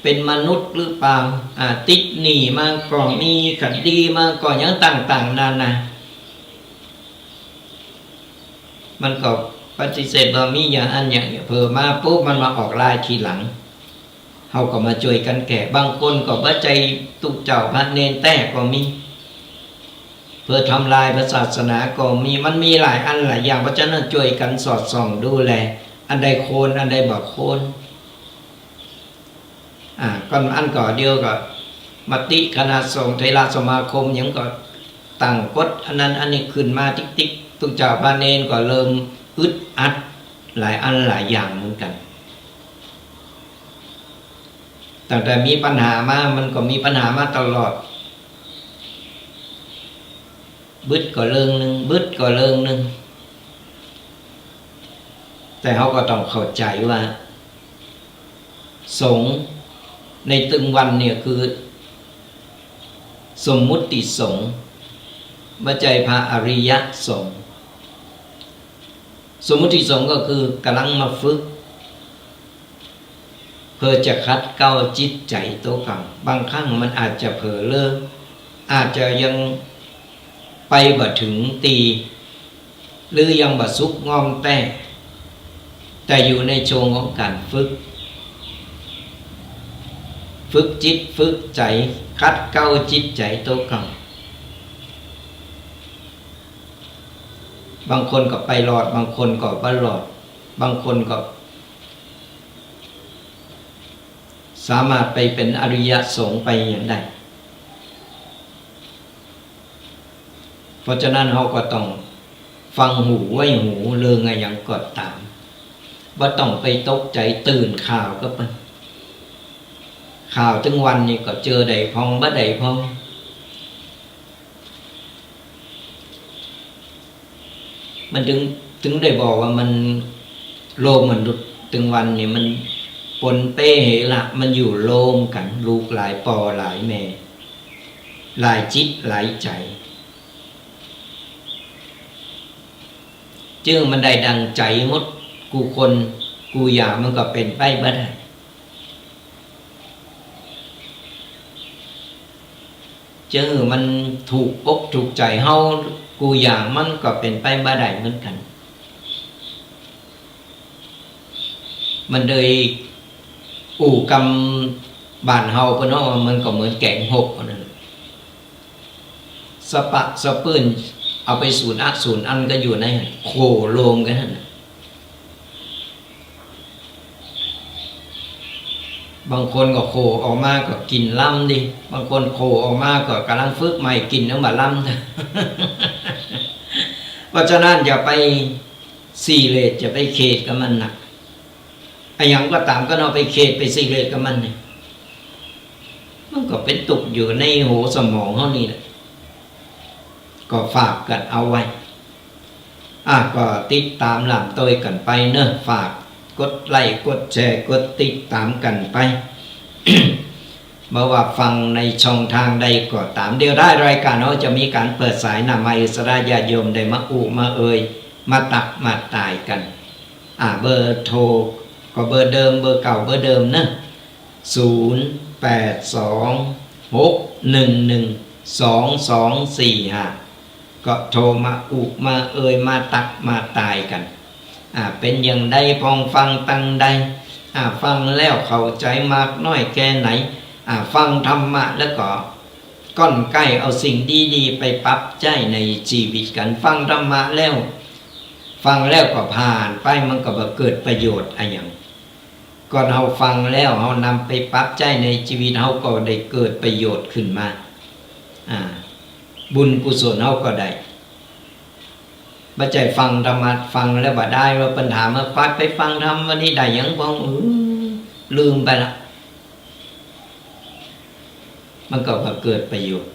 [SPEAKER 1] เป็นมนุษย์หรือเปล่าติดหนีมาก็มีคดีมาก็อย่างต่างๆนานามันก็ปฏิเสธว่ามีอย่างอันอย่างเพิ่มมาปุ๊บมันมาออกลายทีหลังเฮาก็มาช่วยกันแก้บางคนก็บ่ใจตุกเจ้าพระเนนแต้ก็มีเพื่อทำลายพระศาสนาก็มีมันมีหลายอันหลายอย่างเพราะฉะนั้นช่วยกันสอดส่องดูแลอันใดโคนอันใดบ่โคนก็อันก่อเดียวก็มติคณะสงฆ์เทรสมาคมยังก็ตั้งกฎอันนั้นอันนี้ขึ้นมาติ๊กๆตุกเจ้าพระเนนก็เริ่มอึดอัดหลายอันหลายอย่างเหมือนกันตั้งแต่มีปัญหามามันก็มีปัญหามาตลอดบึดก็เรื่องนึงบึดก็เรื่องนึงแต่เขาก็ต้องเข้าใจว่าสงฆ์ในตึงวันเนี่ยคือสมมุติสงฆ์ไม่ใช่พระอริยสงฆ์สมมุติสงฆ์ก็คือกำลังมาฝึกเพื่อจะคัดเกลาจิตใจตัวเก่าบางครั้งมันอาจจะเผลอเลิกอาจจะยังไปบ่ถึงตีหรือยังบ่สุกงอมแต่อยู่ในช่วงของการฝึกจิตฝึกใจคัดเกลาจิตใจตัวเก่าบางคนก็ไปหลอดบางคนก็บ่หลอดบางคนก็สามารถไปเป็นอริยสงฆ์ไปอย่างใดเพราะฉะนั้นเราก็ต้องฟังหูไว้หูเรื่องอะไรอย่างก็ตามว่าต้องไปตกใจตื่นข่าวก็เป็นข่าวถึงวันนี้ก็เจอใดพองบ่ใดพองมันถึงได้บอกว่ามันโลกมันดุถึงวันนี้มันปนเป้เหระมันอยู่โลมกันลูกหลายปอหลายแม่หลายจิตหลายใจจึงมันได้ดังใจหมดกูคนกูอยากมันก็เป็นไปบ่ได้จึงมันถูกอกถูกใจเฮากูอยากมันก็เป็นไปบ่ได้เหมือนกันมันเลยอู่กำบ้านเฮาเพิ่นเนาะมันก็เหมือนแกงหกนั่นสปะสะปื้นเอาไปศูนย์อันก็อยู่ในโคโลมกันนั่นบางคนก็โคออกมาก็กินล่ำดิบางคนโคออกมาก็กำลังฝึกใหม่กินน้ำบะล่ำเพราะฉะนั้นอย่าไปสี่เลสจะไปเขตกับมันหนักไอ้ยังก็ตามก็เอาไปเขตไปสี่เลสกับมันเนี่ยมันก็เป็นตุกอยู่ในหัวสมองเขานี่แหละก็ฝากกันเอาไว้ ก็ติดตามหลามตัวกันไปเนอะฝากกดไลค์กดแชร์กดติดตามกันไป เมื่อว่าฟังในช่องทางใดก็ตามเดียวได้รายการเราจะมีการเปิดสายนำมาอิสระญาติโยมได้มามามาตักมาตายกันเบอร์โทรก็เบอร์เดิมเบอร์เก่าเบอร์เดิมนะ0826112245ก็โทรมามามาตักมาตายกันเป็นอย่างใดพองฟังตั้งใดฟังแล้วเข้าใจมากน้อยแค่ไหนฟังธรรมะแล้วก็ก้อนใกล้เอาสิ่งดีๆไปปรับใจในชีวิตกันฟังธรรมะแล้วฟังแล้วก็ผ่านไปมันก็บ่เกิดประโยชน์อะไรอย่างก่อนเราฟังแล้วเรานำไปปรับใจในชีวิตเราก็ได้เกิดประโยชน์ขึ้นมาบุญกุศลเราก็ได้บ่ใจฟังธรรมะฟังแล้วบ่ได้ว่าปัญหามาปัดไปฟังธรรมวันนี้ได้ยังบ้างลืมไปละมันก็เกิดประโยชน์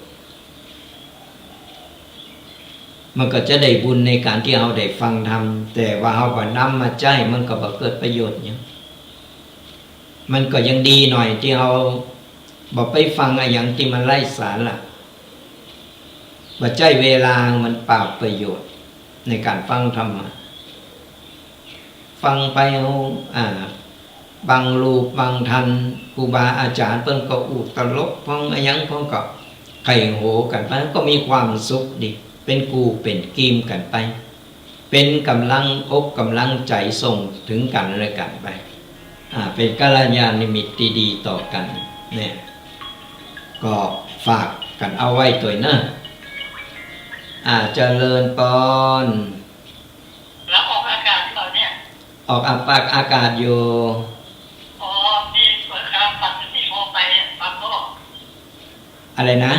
[SPEAKER 1] มันก็จะได้บุญในการที่เราได้ฟังธรรมแต่ว่าเราบ่นำมาใจมันก็บ่เกิดประโยชน์เนี่ยมันก็ยังดีหน่อยที่เราบ่ไปฟังอะไรอย่างที่มันไร้สาระบ่ใจเวลามันเปล่าประโยชน์ในการฟังธรรมะฟังไปบางรูปบางทันครูบาอาจารย์เพิ่นก็อุตลกพ้องอะไรอย่างพ้องก็ไข่โหกันไปก็มีความสุขดีเป็นกูเป็นกีมกันไปเป็นกำลังอกกำลังใจส่งถึงกันและกันไปเป็นกัลยาณมิตรดีๆต่อกันเนี่ยก็ฝากกันเอาไว้ตัวเนอะเจริญปอน
[SPEAKER 2] แล้วออกอากาศเหรอเนี่ย
[SPEAKER 1] ออกอากาศอยู่
[SPEAKER 2] นี่เปิดการฟังที่โทรไปฟังก็
[SPEAKER 1] อะไรนะ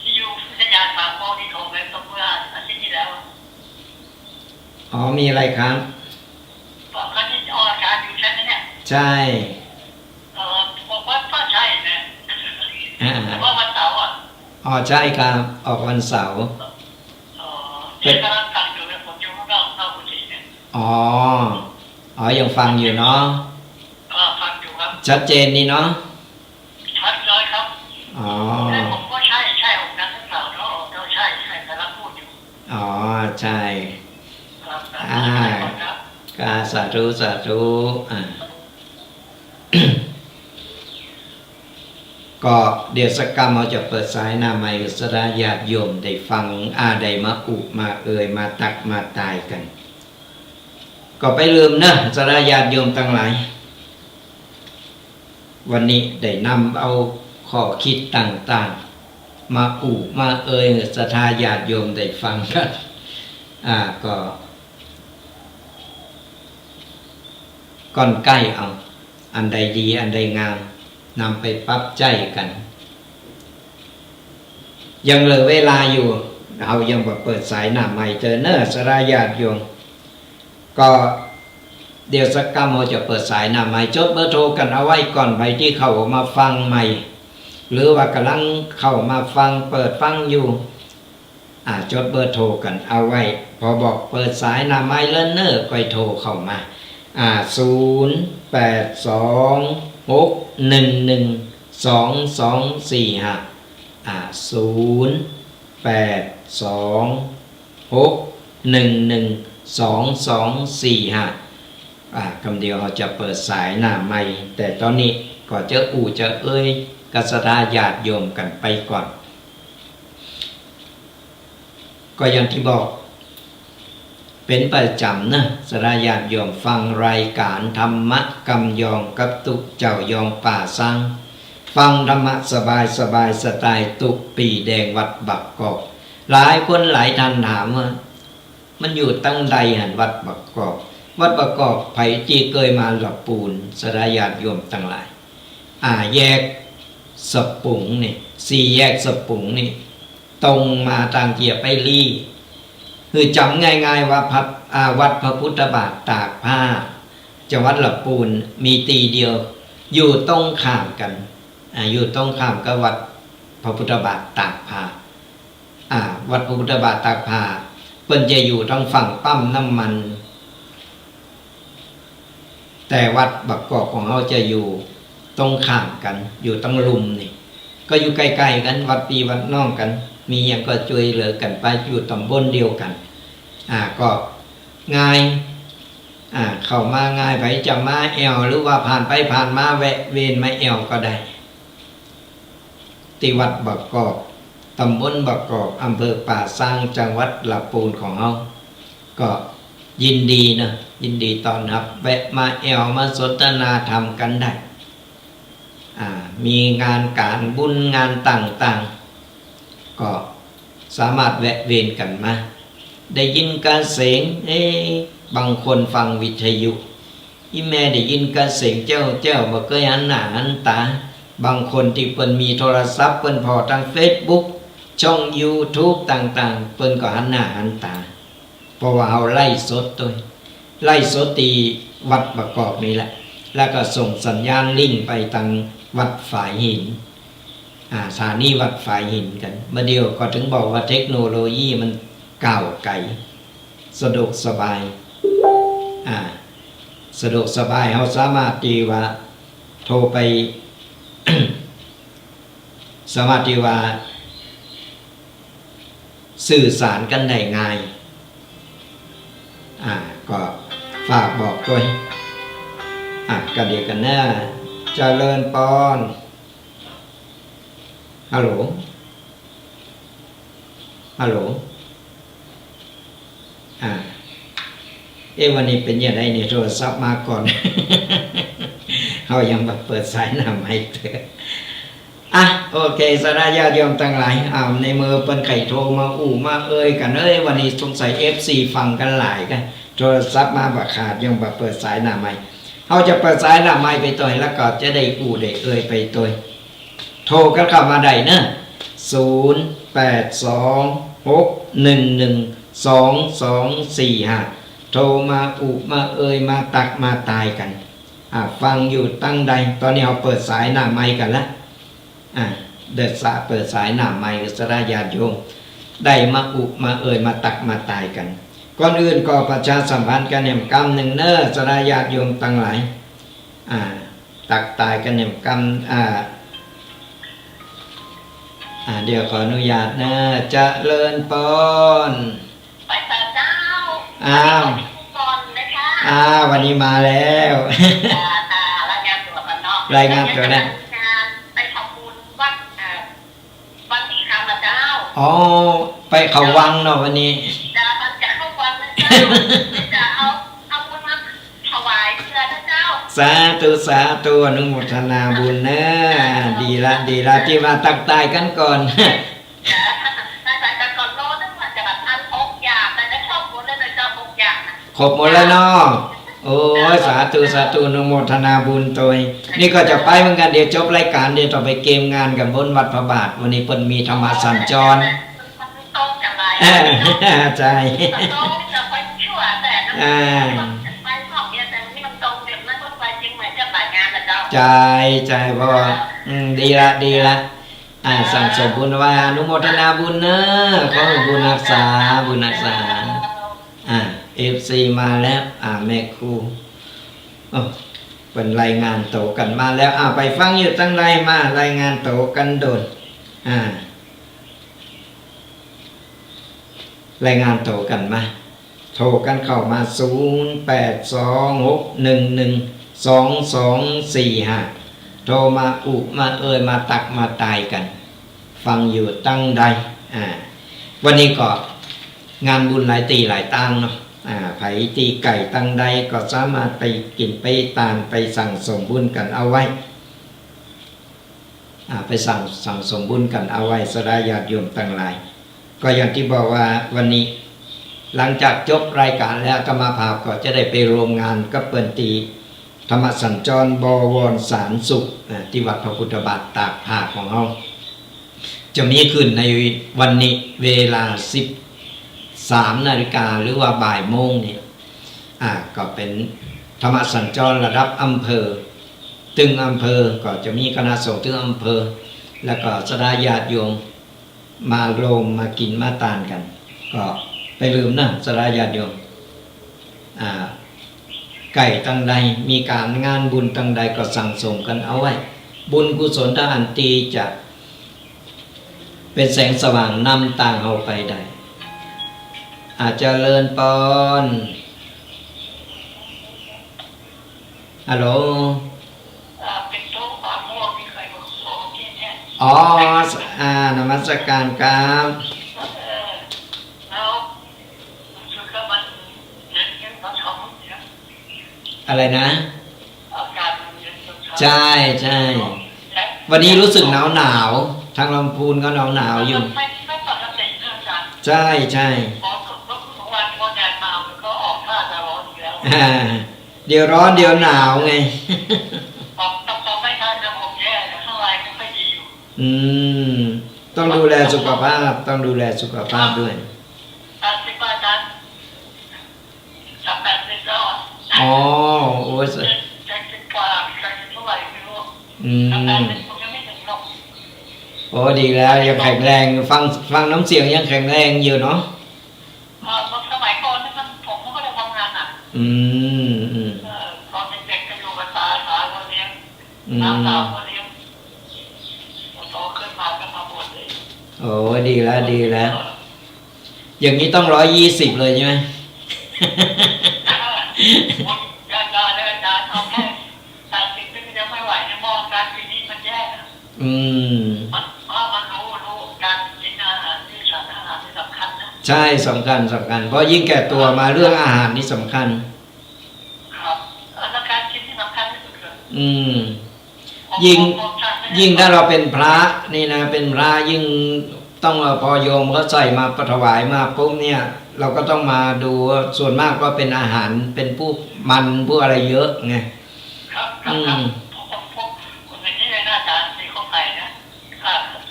[SPEAKER 2] ที่อยู่สัญญาณฟังก็ที่โทรไปเมื่ออาทิตย์ที่แล้ว
[SPEAKER 1] มีอะไรครับ
[SPEAKER 2] อาทิตย์ออกอากาศอยู่ใช่ไหมเนี่ย
[SPEAKER 1] ใช่
[SPEAKER 2] บอกว่าก็ใช่นะแต่ว่าวันเสาร์
[SPEAKER 1] ใช่ครับออกวันเสาร์
[SPEAKER 2] เป็นกำลังฟังอยู่เลยผมอยู่นอกกุฏิเนี่ย
[SPEAKER 1] ยังฟังอยู่เนาะ
[SPEAKER 2] ฟังอยู่ครับ
[SPEAKER 1] ชัดเจนนี่เนาะ
[SPEAKER 2] ชัดเลยครับแต่ผมก็ใช่องค์นั้นหรือเปล่าเนาะเราใช่กำลังพูดอยู่
[SPEAKER 1] ใช่กาสาธุก็เดี๋ยวสักกรรมเราจะเปิดสายนามัยสระญาติโยมได้ฟังได้มามามาตักมาตายกันก็ไปลืมนะสระญาติโยมทั้งหลายวันนี้ได้นำเอาข้อคิดต่างๆมามาศรัทธาญาติโยมได้ฟังกันก็ก่อนใกล้เอาอันใดดีอันใดงามนำไปปรับใจกันยังเหลือเวลาอยู่เรายังเปิดสายหน้าใหม่เจอเนอสระญาติโยมก็เดี๋ยวสักกรรมเราจะเปิดสายหน้าใหม่จดเบอร์โทรกันเอาไว้ก่อนไปที่เข้ามาฟังใหม่หรือว่ากำลังเข้ามาฟังเปิดฟังอยู่จดเบอร์โทรกันเอาไว้พอบอกเปิดสายหน้าใหม่เลิ่นเนอก็โทรเข้ามาคำเดียวเราจะเปิดสายหน้าใหม่แต่ตอนนี้ก็จะกัสดาญาติโยมกันไปก่อนก็อย่างที่บอกเป็นประจำนะสระญาติโยมฟังรายการธรรมะกำยองกับตุกเจ้ายองป่าสังฟังธรรมะสบายสไตล์ตุกปีแดงวัดบักกอกหลายคนหลายท่านถามว่ามันอยู่ตั้งใดหันวัดบักกอกวัดบักกอกไผจีเคยมาหลับปูนสระญาติโยมทั้งหลายแยกสปุงนี่4 แยกสปุงนี่ตรงมาทางเกียไปลี่คือจำง่ายๆว่าวัดพระพุทธบาทตากผ้าจังหวัดลำพูนมีตีเดียวอยู่ตรงข้ามกันอยู่ตรงข้ามกับวัดพระพุทธบาทตากผ้าวัดพระพุทธบาทตากผ้าเป ปิ้นจะอยู่ทางฝั่งปั๊มน้ำมันแต่วัดบักกอกของเราจะอยู่ตรงข้ามกันอยู่ตรงลุมนี่ก็อยู่ใกล้ๆกันวัดปีวัดน้องกันมีอย่างก็ช่วยเหลือกันไปอยู่ตำบลเดียวกันก็ง่ายเข้ามาง่ายไปจะมาแอวหรือว่าผ่านไปผ่านมาแวะเวียนมาแอวก็ได้ที่วัดบักกอกตำบลบักกอกอำเภอป่าซางจังหวัดลำพูนของเราก็ยินดีนะยินดีต้อนรับแวะมาแอวมาสนทนาธรรมกันได้มีงานการบุญงานต่างๆก็สามารถแวะเวียนกันมาได้ยินการเสียงบางคนฟังวิทยุอีแม่ได้ยินการเสียงเจ้าบ่เคยหันหน้าหันตาบางคนที่เพิ่นมีโทรศัพท์เพิ่นพอทาง Facebook ช่อง YouTube ต่างๆเพิ่นก็หันหน้าหันตาเพราะว่าเฮาไล่สดตัวไล่สดที่วัดประกอบนี่แหละแล้วก็ส่งสัญญาณลิงก์ไปทางวัดฝายหินสถานีวัดฝายหินกันเมื่อเดียวก็ถึงบอกว่าเทคโนโลยีมันก้าวไกลสะดวกสบายสะดวกสบายเฮาสามารถที่ว่าโทรไป สามารถที่ว่าสื่อสารกันได้ง่ายก็ฝากบอกด้วยกันเดียวกันนะเจริญปอนฮัลโหลวันนี้เป็นยังไงเนี่ยโทรศัพท์มาก่อน เขายังแบบเปิดสายหน้าไมค์เถอะโอเคสระญาติโยมทั้งหลายในมือเป็นไข่โทรมามากันวันนี้สงสัย FC ฟังกันหลายกันโทรศัพท์มาบักขาดยังแบบเปิดสายหน้าไมค์เขาจะเปิดสายหน้าไมค์ไปตัวแล้วก็จะได้ได้ไปตัวโทรกันเข้ามาได้นะ0826112245โทรมามามาตักมาตายกันฟังอยู่ตั้งใดตอนนี้เราเปิดสายหน้าไมค์กันแล้วเปิดสายหน้าไมค์สระญาติโยมได้มามาตักมาตายกันก่อนอื่นก็ประชาสัมพันธ์กันแห่งกรรมหนึ่งเนอสระญาติโยมตั้งหลายตักตายกันแห่งกรรมเดี๋ยวขออนุญาตนะเจริญปอน
[SPEAKER 2] ไปต่อเจ้าก่อนนะคะ
[SPEAKER 1] วันนี้มาแล้ว
[SPEAKER 2] รายงานตัวกันเนาะ
[SPEAKER 1] รายงานตัวนะ
[SPEAKER 2] ไปทำบุญวัดสีคำเจ้า
[SPEAKER 1] ไปเขาวังเนาะวันนี้
[SPEAKER 2] จะเข้าวังนะเจ้าจะเอาบุญมาถวายเพื่อนะเจ้า
[SPEAKER 1] สาธุอนุโมทนาบุญนะดีละที่มาตักตายกันก่อนครบหมดแล้วเนาะสาธุอนุโมทนาบุญตัวนี่ก็จะไปเหมือนกันเดี๋ยวจบรายการเดี๋ยวต่อไปเกมงานกันบนวัดพระบาทวันนี้เพิ่นมีธรรมสัญจรใช่ใจเพราะดีละสั่งสมบุญว่าอนุโมทนาบุญเนอะขอบุญรักษาFC มาแล้วแม่ครูเป็นรายงานโตกันมาแล้วไปฟังอยู่ตั้งไรมารายงานโตกันโดนรายงานโตกันมาโทรกันเข้ามา0826112245โทรมามามาตักมาตายกันฟังอยู่ตั้งใดวันนี้ก็งานบุญหลายตีหลายตั้งเนาะไผตีไก่ตั้งใดก็สามารถไปกินไปตานไปสั่งสมบุญกันเอาไว้ไปสั่งสมบุญกันเอาไว้สระญาติโยมตั้งหลายก็อย่างที่บอกว่าวันนี้หลังจากจบรายการแล้วก็มาพาก็จะได้ไปรวมงานก็เปิดตีธรรมสัญจรบวรสารสุขที่วัดพระพุทธบาทตากผ้าของเราจะมีขึ้นในวันนี้เวลา13 นาฬิกาหรือว่าบ่ายโมงนี่ก็เป็นธรรมสัญจรระดับอำเภอตึงอำเภอก็จะมีคณะสงฆ์ตึงอำเภอแล้วก็สระญาติโยมมาโรมมากินมาตานกันก็ ไปลืมนะสลายญาติโยมไก่ตั้งใดมีการงานบุญตั้งใดก็สั่งสมกันเอาไว้บุญกุศลถ้าอันตีจะเป็นแสงสว่างนำต่างเอาไปได้อาจจะเลินปอนฮัลโหล
[SPEAKER 2] เป็นโต๊ะปากม่วงที่เคยบอกโอ้ที่เนี่ย
[SPEAKER 1] อ๋อนมัสการครับ
[SPEAKER 2] แล้วรู้สึกว่ามันเย็นขึ้นตอนเช้าเนี่ย
[SPEAKER 1] อะไรนะ
[SPEAKER 2] อากาศมันเย็นตอนเช้า
[SPEAKER 1] ใช่ใช่วันนี้รู้สึกหนาวทางลำพูนก็หนาวอยู่
[SPEAKER 2] ไม่ปกตินะอาจารย์
[SPEAKER 1] ใช่ใช่
[SPEAKER 2] พอวันพอแดดมามันก็ออกท่าจะร้อนอยู่แล้ว
[SPEAKER 1] เดี๋ยวร้อนเดี๋ยวหนาวไง
[SPEAKER 2] ต้องไม่ทานจะผมแย่แต่ข้างในไม่ค่อยดีอยู่
[SPEAKER 1] ต้องดูแลสุขภาพต้องดูแลสุขภาพด้วย
[SPEAKER 2] 80 อาจารย์80แล้ว
[SPEAKER 1] อ๋อโอ้ย
[SPEAKER 2] กว่าเท่าไหร่ไม่รู้ผมยังไม่ถึงหรอก
[SPEAKER 1] โอ้ดีแล้วยังแข็งแรงฟังน้ำเสียงยังแข็งแรงอยู่เนาะ
[SPEAKER 2] สมัยก่อนนี่ผมก็ได้ทำงานอ่ะตอนเด็กๆก็อยู่กับตาก็เลี้ยงน้ำตาก็เลี้ยงโตขึ้นมาก็มาบวชเลย
[SPEAKER 1] โอ้ดีแล้วดีแล้วอย่างนี้ต้อง120เลยใช่ไหม
[SPEAKER 2] ยาเลยอาจารย์เอาแค่80ก็ยังไม่ไหวนะมองการปีนี้มันแย่มันรู้การกินอาหารที่สารอาหารที่สำคัญนะ
[SPEAKER 1] ใช่สำคัญเพราะยิ่งแก่ตัวมาเรื่องอาหารนี่สำคัญ
[SPEAKER 2] ครับแล้วการกินที่สำคัญที่สุดเลย
[SPEAKER 1] ยิ่งถ้าเราเป็นพระนี่นะเป็นพระยิ่งต้องพอโยมก็ใส่มาถวายมาปุ๊บเนี่ยเราก็ต้องมาดูส่วนมากก็เป็นอาหารเป็นพวกมันพวกอะไรเยอะไง
[SPEAKER 2] ครับคนนี้เลยนะอาจารย์ที่เขาใส่นะ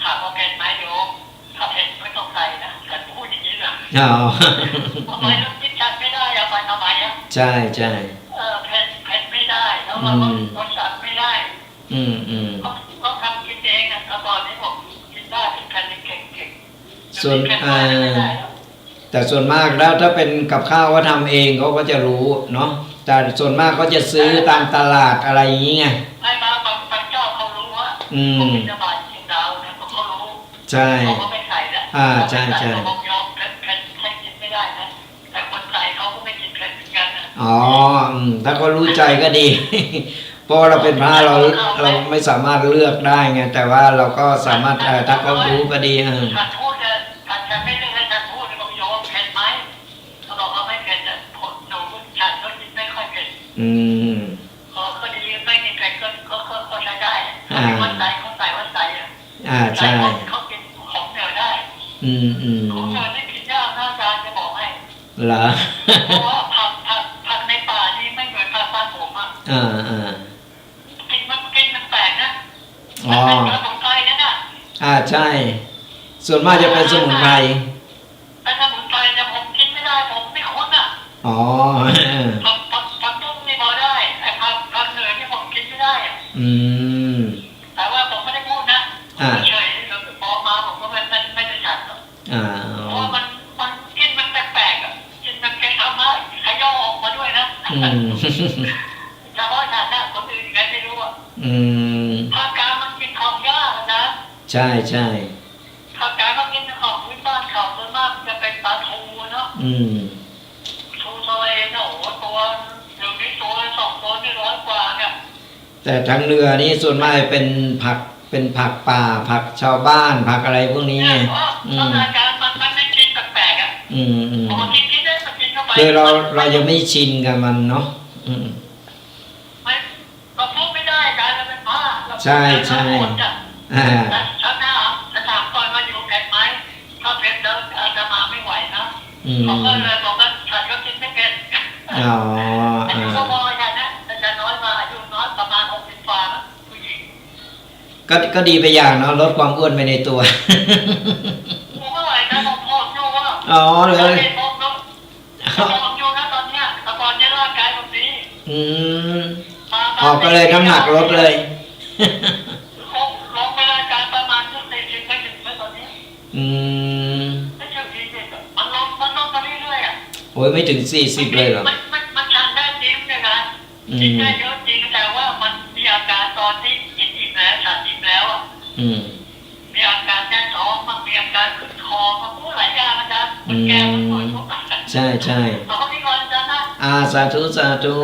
[SPEAKER 2] ถามว่าเป็นไหมโยมถ้าเป็นไม่ต้องใส่นะแต่พูดอย่างนี้นะทำไมต้องกินชัดไม่ได้เอาไปทำไมอ่ะ
[SPEAKER 1] ใช่เ
[SPEAKER 2] ผ็ดไม่ได้แล้วเรารสจัดไม่ได้ต้องทำกินเองอ่ะตอนนี้ผมกินได้เป็นแผ่นเก่ง
[SPEAKER 1] ส่วนแต่ส่วนมากแล้วถ้าเป็นกับข้าวว่าทำเองเขาก็จะรู้เนาะแต่ส่วนมากเขาจะซื้อตามตลาดอะไรอย่างนี้ไง
[SPEAKER 2] ให้มาบางเจ้าเขารู้ว่าเขาเป็นจะบาดกินดาวเนี่ยเขารู้
[SPEAKER 1] ใช่
[SPEAKER 2] เขาไม่ใส่แล้ว
[SPEAKER 1] ใช่
[SPEAKER 2] ผมยอมเผ็ดให้กินไม่ได้นะแต่คนใส่เขาก็ไม่กินเผ็ดเหมือนกันนะ
[SPEAKER 1] ถ้าเขารู้ใจก็ดีเพราะเราเป็นพระเราไม่สามารถเลือกได้ไงแต่ว่าเราก็สามารถถ้าเขารู้ก็ดี
[SPEAKER 2] ท่านพูดท่านไม่เลือกให้ท่านพูดบอกโยมเผ็ดไหมเขาบอกว่าไม่เผ็ดแต่ผมหนูฉันก็กินไม่ค่อยเผ็ดก็ดีไม่กินเผ็ดก็ใช้ได้วันใส่เขาใส่วันใส่
[SPEAKER 1] ใช่
[SPEAKER 2] เขากินของเหนือได้ของเหนือนี่กินยากน่าจะบอกให้
[SPEAKER 1] เหรอ
[SPEAKER 2] เพราะว่าผักในป่านี่ไม่เหมือนผักบ้านผมอ่ะกินมันแปลกนะมันเป็นสมุนไพรนะเนี่ย
[SPEAKER 1] ใช่ส่วนมากจะเป็นสมุนไพร
[SPEAKER 2] เป็นสมุนไพรแต่ผมกินไม่ได้ผมไม่คุ้นอ่ะผักตุ้มนี่พอได้ไอ้ผักเหนือนี่ผมกินไม่ได้แต่ว่าผมไม่ได้พูดนะเฉยๆพอมาผมก็ไม่ได้ฉันหรอกเพราะว่ามันกินมันแปลกๆอ่ะกินมันแกงเอามาขย่อออกมาด้วยนะเฉพาะฉันนะคนอื่นใครไม่รู้อ่ะภาคกลางมันกินของยากนะ
[SPEAKER 1] ใช่
[SPEAKER 2] ภาคกลางมันกินของพื้นบ้านเขาส่วนมากจะเป็นปลาทูเนาะทูทะเลเนาะตัวเดี๋ยวนี้ตัว2 ตัวนี่100 กว่าเนี่ย
[SPEAKER 1] แต่ทางเหนือนี่ส่วนมากเป็นผักป่าผักชาวบ้านผักอะไรพวกนี้ไง
[SPEAKER 2] อาการมันไม่กินแปลกๆอ่ะปกติกินได้มันกินเข้าไป
[SPEAKER 1] คือเรายังไม่ชินกับมันเนาะ
[SPEAKER 2] เราพูดไม่ได้การเราเป็นผ้า
[SPEAKER 1] ใช่
[SPEAKER 2] ฉันถามก่อนว่าอยู่เผ็ดไหมถ้าเผ็ดแล้วจะมาไม่ไหวนะเขาก็เลยบอกว่าฉันก็กินไม่เผ็ดอายุก็พอฉันนะแต่น้อยมาอายุน้อยประมาณ60 กว่าผู้หญิง
[SPEAKER 1] ก็ดีไปอย่างเนาะลดความอ้วนไปในตัว
[SPEAKER 2] ผมไม่ไหวนะผมผอมอยู่ว่า
[SPEAKER 1] เลย
[SPEAKER 2] ผมอยู่นะตอนเนี้ยแต่ก่อนเนี่ยร่างกายแบบนี้
[SPEAKER 1] ออกก็เลยน้ำหนักลดเลย
[SPEAKER 2] ลงเวลาการประมาณ40 ไม่ถึงตอนนี้ไม่ถึง40มันลงมาเรื่
[SPEAKER 1] โอ้ยไม่ถึง40เลยเหรอ
[SPEAKER 2] มันฉันได้จริงเลยนะกินได้เยอะจริงแต่ว่ามันมีอาการตอนที่กินอิ่มแล้วฉันอิ่มแล้วอ่ะมีอาการแน่นท้องมันมีอาการขึ้นคอมันพูดหลายอย่างนะจ๊ะมันแก้มันปวดทุกข์
[SPEAKER 1] ใช่ใช่
[SPEAKER 2] ตอนนี้ก่อนจ้ะนะ
[SPEAKER 1] สาธุสาธุ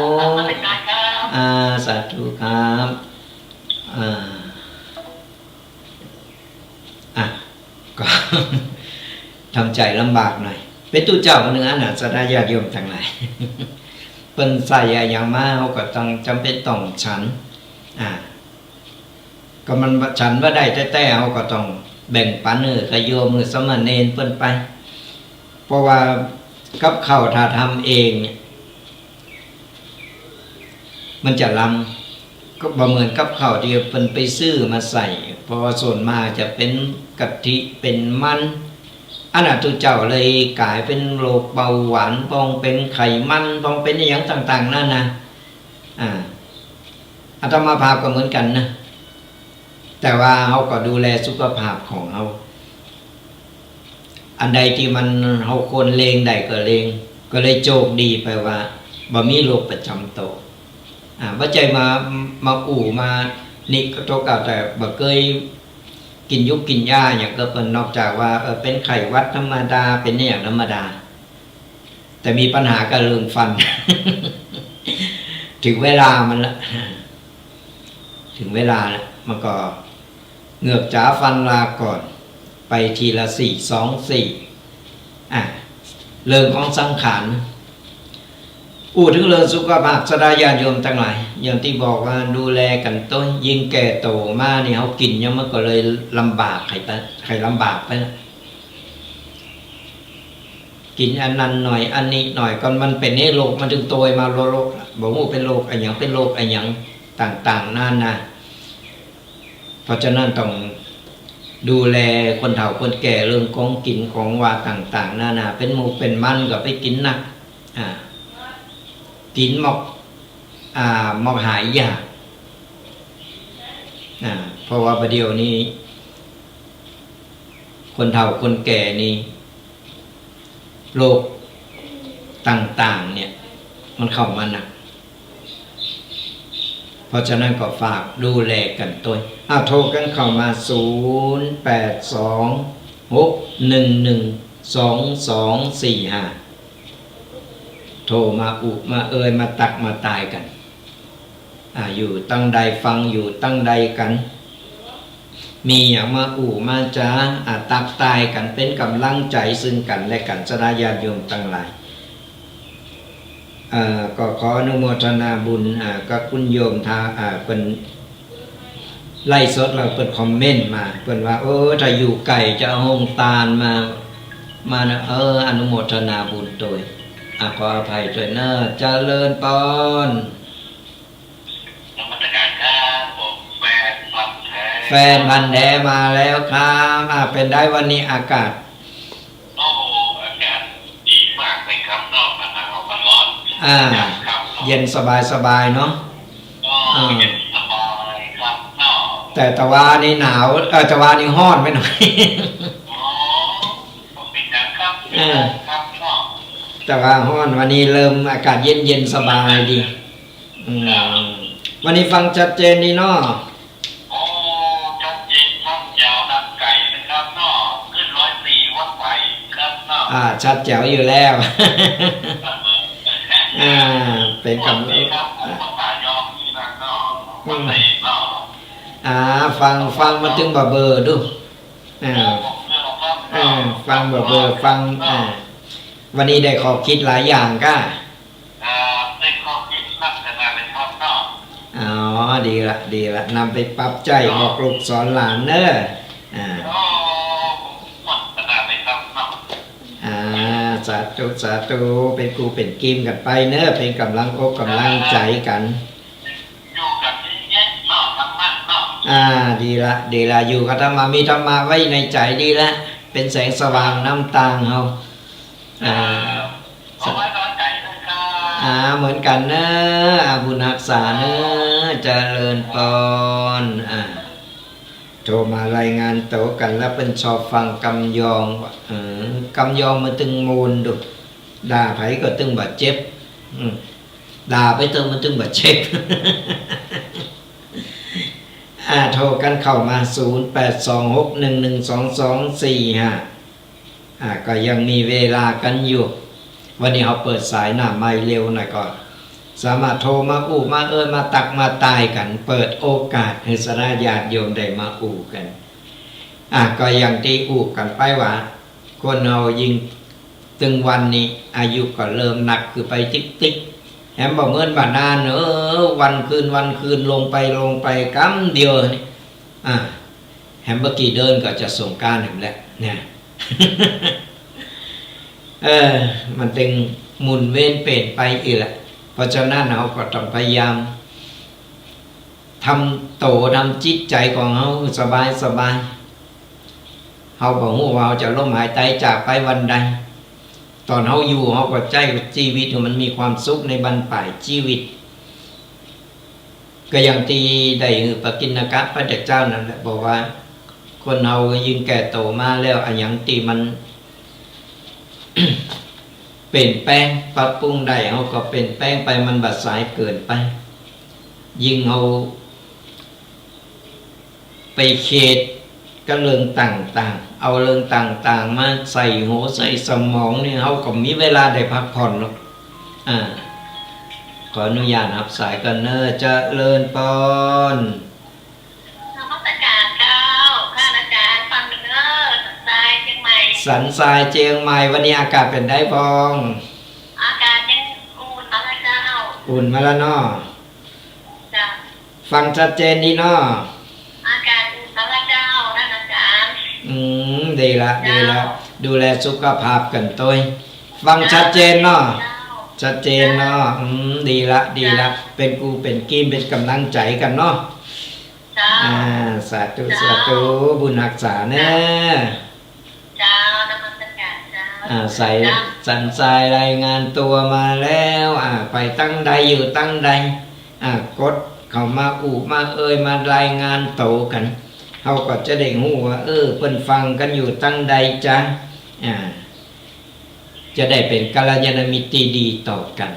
[SPEAKER 1] สาธุครับก็ ทำใจลำบากหน่อยเป็นตู้เจ้าเนื้อน่ะสดาญาติโยมทั้งหลายเป็นใส่อย่างมากเขาก็ต้องจำเป็นต้องฉันก็มันฉันว่าได้แต่เขาก็ต้องแบ่งปันกโยมสมณเณรเพิ่นไปเพราะว่ากับข้าวถ้าทำเองเนี่ยมันจะลำก็บ่เหมือนกับข้าวที่เพิ่นไปซื้อมาใส่เพราะว่าส่วนมากจะเป็นกะทิเป็นมันอันนั้นตุเจ้าเลยกลายเป็นโรคเบาหวานปองเป็นไขมันปองเป็นอย่างต่างๆนั่นนะอาตมาภาพก็เหมือนกันนะแต่ว่าเขาก็ดูแลสุขภาพของเขาอันใดที่มันเขาคนเลงใดก็เลงก็เลยโชคดีไปว่าบ่มีโรคประจำตัวว่าใจมาอู่มานี่ก็โทษกับแต่บ่เคยกินยุกกินยาอย่างก็เป็นนอกจากว่าเป็นไข้หวัดธรรมดาเป็นอย่างธรรมดาแต่มีปัญหากับเรื่องฟัน ถึงเวลามันละถึงเวลาแล้วมันก็เหงือกจ๋าฟันลาก่อนไปทีละ4 2 4เรื่องของสังขารถึงเรื่องสุขภาพสดาญาติโยมทั้งหลายอย่างที่บอกว่าดูแลกันต้นยิ่งแก่โตมานี่เขากินยังมันก็เลยลำบากใครลำบากไปนะกินอันนั้นหน่อยอันนี้หน่อยก่อนมันเป็นโรคมันถึงโตมาโรคบอกว่าเป็นโรคอะไรอย่างเป็นโรคอะไรอย่างต่างๆนั่นนะเพราะฉะนั้นต้องดูแลคนเฒ่าคนแก่เรื่องของกินของว่าต่างๆนานาเป็นหมูเป็นมันก็ไปกินนักกินหมอกหายยากเพราะว่าประเดี๋ยวนี้คนเฒ่าคนแก่นี่โรคต่างๆเนี่ยมันเข้ามาหนักเพราะฉะนั้นก็ฝากดูแลกันตัวโทรกันเข้ามา0826112245โทรมามามาตักมาตายกันอยู่ตั้งใดฟังอยู่ตั้งใดกันมีอย่างมามาจ้าตักตายกันเป็นกำลังใจซึ่งกันและกันสดาญาติโยมทั้งหลายก็ขออนุโมทนาบุญกับคุณโยมทางเป็นไล่สดเราเป็นคอมเมนต์มาเป็นว่าถ้าอยู่ไก่จะเอาหงตาลมานะอนุโมทนาบุญโดยขออภัยด้วยนะเจริญปอนแฟนพันธุ์แท้มาแล้วครับเป็นได้วันนี้อากาศ
[SPEAKER 2] ดีมากเลยครับนอกจากมันร้อน
[SPEAKER 1] เย็นสบายเนาะ
[SPEAKER 2] เย็นสบายครับ
[SPEAKER 1] แต่ตะวันนี่หนาวตะวันนี่ร้อนไปหน่อย
[SPEAKER 2] เป็นอย่างครับ
[SPEAKER 1] แต่ว่าร้อนวันนี้เริ่มอากาศเย็นสบายดีวันนี้ฟังชัดเจนดีเนาะ
[SPEAKER 2] ชัดเจนชัดแจ๋วนักไก่นะครับเนาะขึ้น104วัดไฟครับเนาะ
[SPEAKER 1] ชัดแจ๋วอยู่แล้วเป็นกำลังฟังมาถึงบะเบอร์ดูฟังบะเบอร์ฟังวันนี้ได้ขอคิดหลายอย่างก็
[SPEAKER 2] ได้ขอคิดนักขนาดเลยครับเนาะ
[SPEAKER 1] ดีละนำไปปรับใจบอกลูกสอนหลานเนอะสาธุเป็นครูเป็นกิมกันไปเนอะเป็นกำลังอกกำลังใจกัน
[SPEAKER 2] อยู่กับที่เย็นเนาะธรรมะเนา
[SPEAKER 1] ะดีละอยู่กับธรรมะมีธรรมะไว้ในใจดีละเป็นแสงสว่างน้ำตาเฮาเหมือนกันเนอะบุญรักษาเนอะเจริญพรโทรมารายงานโตกันแล้วเป็นชอบฟังกำยองกำยองมาตึงมูลดู ด่าไผก็ตึงบาดเจ็บด่าไปเติมมันตึงบาดเจ็บ โทรกันเข้ามา 0826112245 ก็ยังมีเวลากันอยู่วันนี้เขาเปิดสายหน้าไม่เร็วหน่อยก่อนสามารถโทรมาอู้มามาตักมาตายกันเปิดโอกาสให้สราญาติโยมได้มาอู้กันก็อย่างที่อู้กันไปว่าคนเรายิงตึงวันนี้อายุก็เริ่มหนักคือไปติ๊กแฮมบอกเมื่อบาดาลวันคืนลงไปกำเดียวนี่แฮมเบอร์กี่เดินก็จะส่งการถึงแล้วเนี่ย มันตึงหมุนเว้นเปลี่ยนไปอีกแหละเพราะฉะนั้นเราก็ต้องพยายามทำโตทำจิตใจของเราสบายเขาบอกว่าเราจะล้มหายใจจากไปวันใดตอนเขาอยู่เขาก็ใจชีวิตมันมีความสุขในบรรปลายชีวิตก็อย่างที่ได้ปกิณกะพระเจ้านั่นแหละบอกว่าคนเรายิ่งแก่โตมาแล้วอย่างที่มัน เปลี่ยนแปลงปรับปรุงได้เขาก็เปลี่ยนแปลงไปมันบัดสายเกินไปยิ่งเขาไปเขตก็เรื่องต่างๆเอาเรื่องต่างๆมาใส่หัวใส่สมองนี่เขาก็มีเวลาได้พักผ่อนหรอกขออนุญาตรับสายกันเนอะเจริญปอน
[SPEAKER 2] นมัสการเจ้าข้าอาจารย์ฟังเนอะสันทรายเชียงใหม่
[SPEAKER 1] สันทรายเชียงใหม่วันนี้อากาศเป็นได้บ้อง
[SPEAKER 2] อากาศยังอุ่นมาแล้วเจ้า
[SPEAKER 1] อุ่นมาแล้วเนาะ
[SPEAKER 2] จ้ะ
[SPEAKER 1] ฟังชัดเจนดีเนาะ
[SPEAKER 2] อากาศอุ่นมาแล้วเจ้าท่านอาจารย์
[SPEAKER 1] ดีละดูแลสุขภาพกันตัวฟังชัดเจนเนาะชัดเจนเนาะดีละเป็นกูเป็นกิมเป็นกำลังใจกันเนาะสาธุบุญรักษาเนะ
[SPEAKER 2] เจ้านมัสการเจ้า
[SPEAKER 1] ใส่สันทรายรายงานตัวมาแล้วไปตั้งใดอยู่ตั้งใดกดเข้ามาอูมามารายงานโตกันเขาก็จะได้หูว่าเพิ่นฟังกันอยู่ตั้งใดจ้ะจะได้เป็นกัลยาณมิตรดีต่อกัน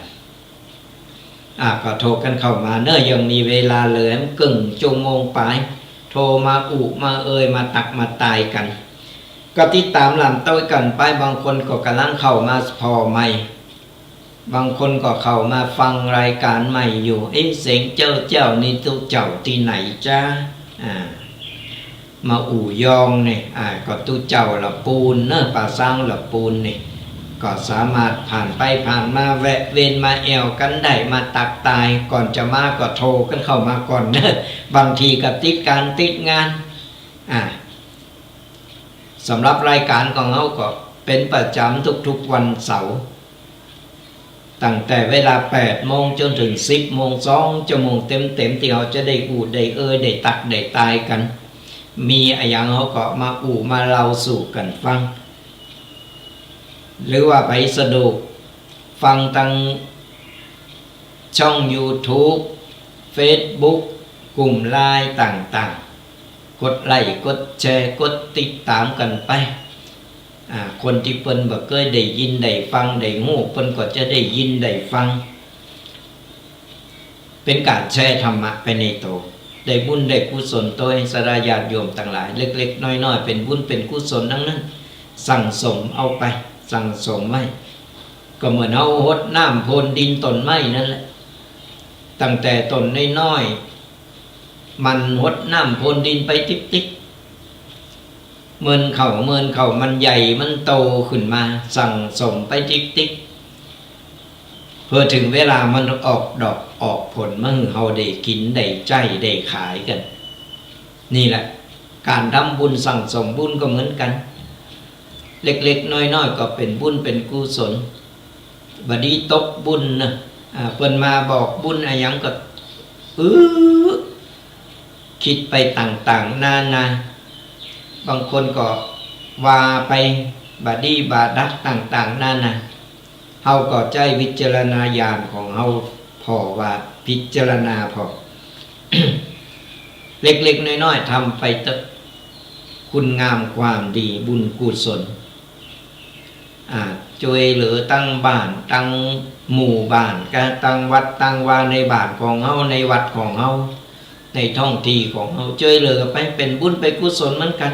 [SPEAKER 1] ก็โทรกันเข้ามาเนอะยังมีเวลาเหลือกึ่งโมงไปโทรมาอุมามาตักมาตายกันก็ติดตามลำต้อยกันไปบางคนก็กำลังเข้ามาพอใหม่บางคนก็เข้ามาฟังรายการใหม่อยู่เสียงเจ้านี่ตุเจ้าที่ไหนจ้ามาอู่ยองเนี่ยก็ตุเจ้าละปูนเนอะป่าสร้างละปูนเนี่ยก็สามารถผ่านไปผ่านมาแวะเวียนมาแอวกันได้มาตักตายก่อนจะมาก็โทรกันเข้ามาก่อนเนอะบางทีก็ติดการติดงานสำหรับรายการของเขาก็เป็นประจำทุกๆวันเสาร์ตั้งแต่เวลา 8 โมงจนถึง 10 โมง2 ชั่วโมงเต็มที่เขาจะได้อูดได้ได้ตักได้ตายกันมีอย่างเขาก็มาอูมาเล่าสู่กันฟังหรือว่าไปสะดวกฟังทางช่อง YouTube Facebook กลุ่มไลน์ต่างๆกดไลค์กดแชร์กดติดตามกันไปคนที่เพิ่นบ่เคยได้ยินได้ฟังได้ฮู้เพิ่นก็จะได้ยินได้ฟังเป็นการแชร์ธรรมะไปในโตได้บุญได้กุศลตัวให้สราญาติโยมทั้งหลายเล็กๆน้อยๆเป็นบุญเป็นกุศลทั้งนั้นสั่งสมเอาไปสั่งสมไว้ก็เหมือนเอาหดน้ำพรวนดินต้นไม้นั่นแหละตั้งแต่ต้นน้อยๆมันหดน้ำพรวนดินไปติ๊กๆเมินเข่ามันใหญ่มันโตขึ้นมาสั่งสมไปติ๊กๆเพื่อถึงเวลามันออกดอกออกผลมั่งเฮาได้กินได้ใจได้ขายกันนี่แหละการทำบุญสั่งสมบุญก็เหมือนกันเล็กๆน้อยๆก็เป็นบุญเป็นกุศลบัดนี้ตกบุญนะเพิ่นมาบอกบุญอะไรยังก็คิดไปต่างๆนาบางคนก็ว่าไปบาดีบาดักต่างๆนาเฮาก็ใจวิจารณญาณของเฮาพอว่าพิจารณาพอ เล็กๆน้อยๆทำไปเถอะคุณงามความดีบุญกุศล ช่วยเหลือตั้งบ้านตั้งหมู่บ้านก็ตั้งวัดตั้งวาในบ้านของเฮาในวัดของเฮาในท้องที่ของเฮาช่วยเหลือไปเป็นบุญไปกุศลเหมือนกัน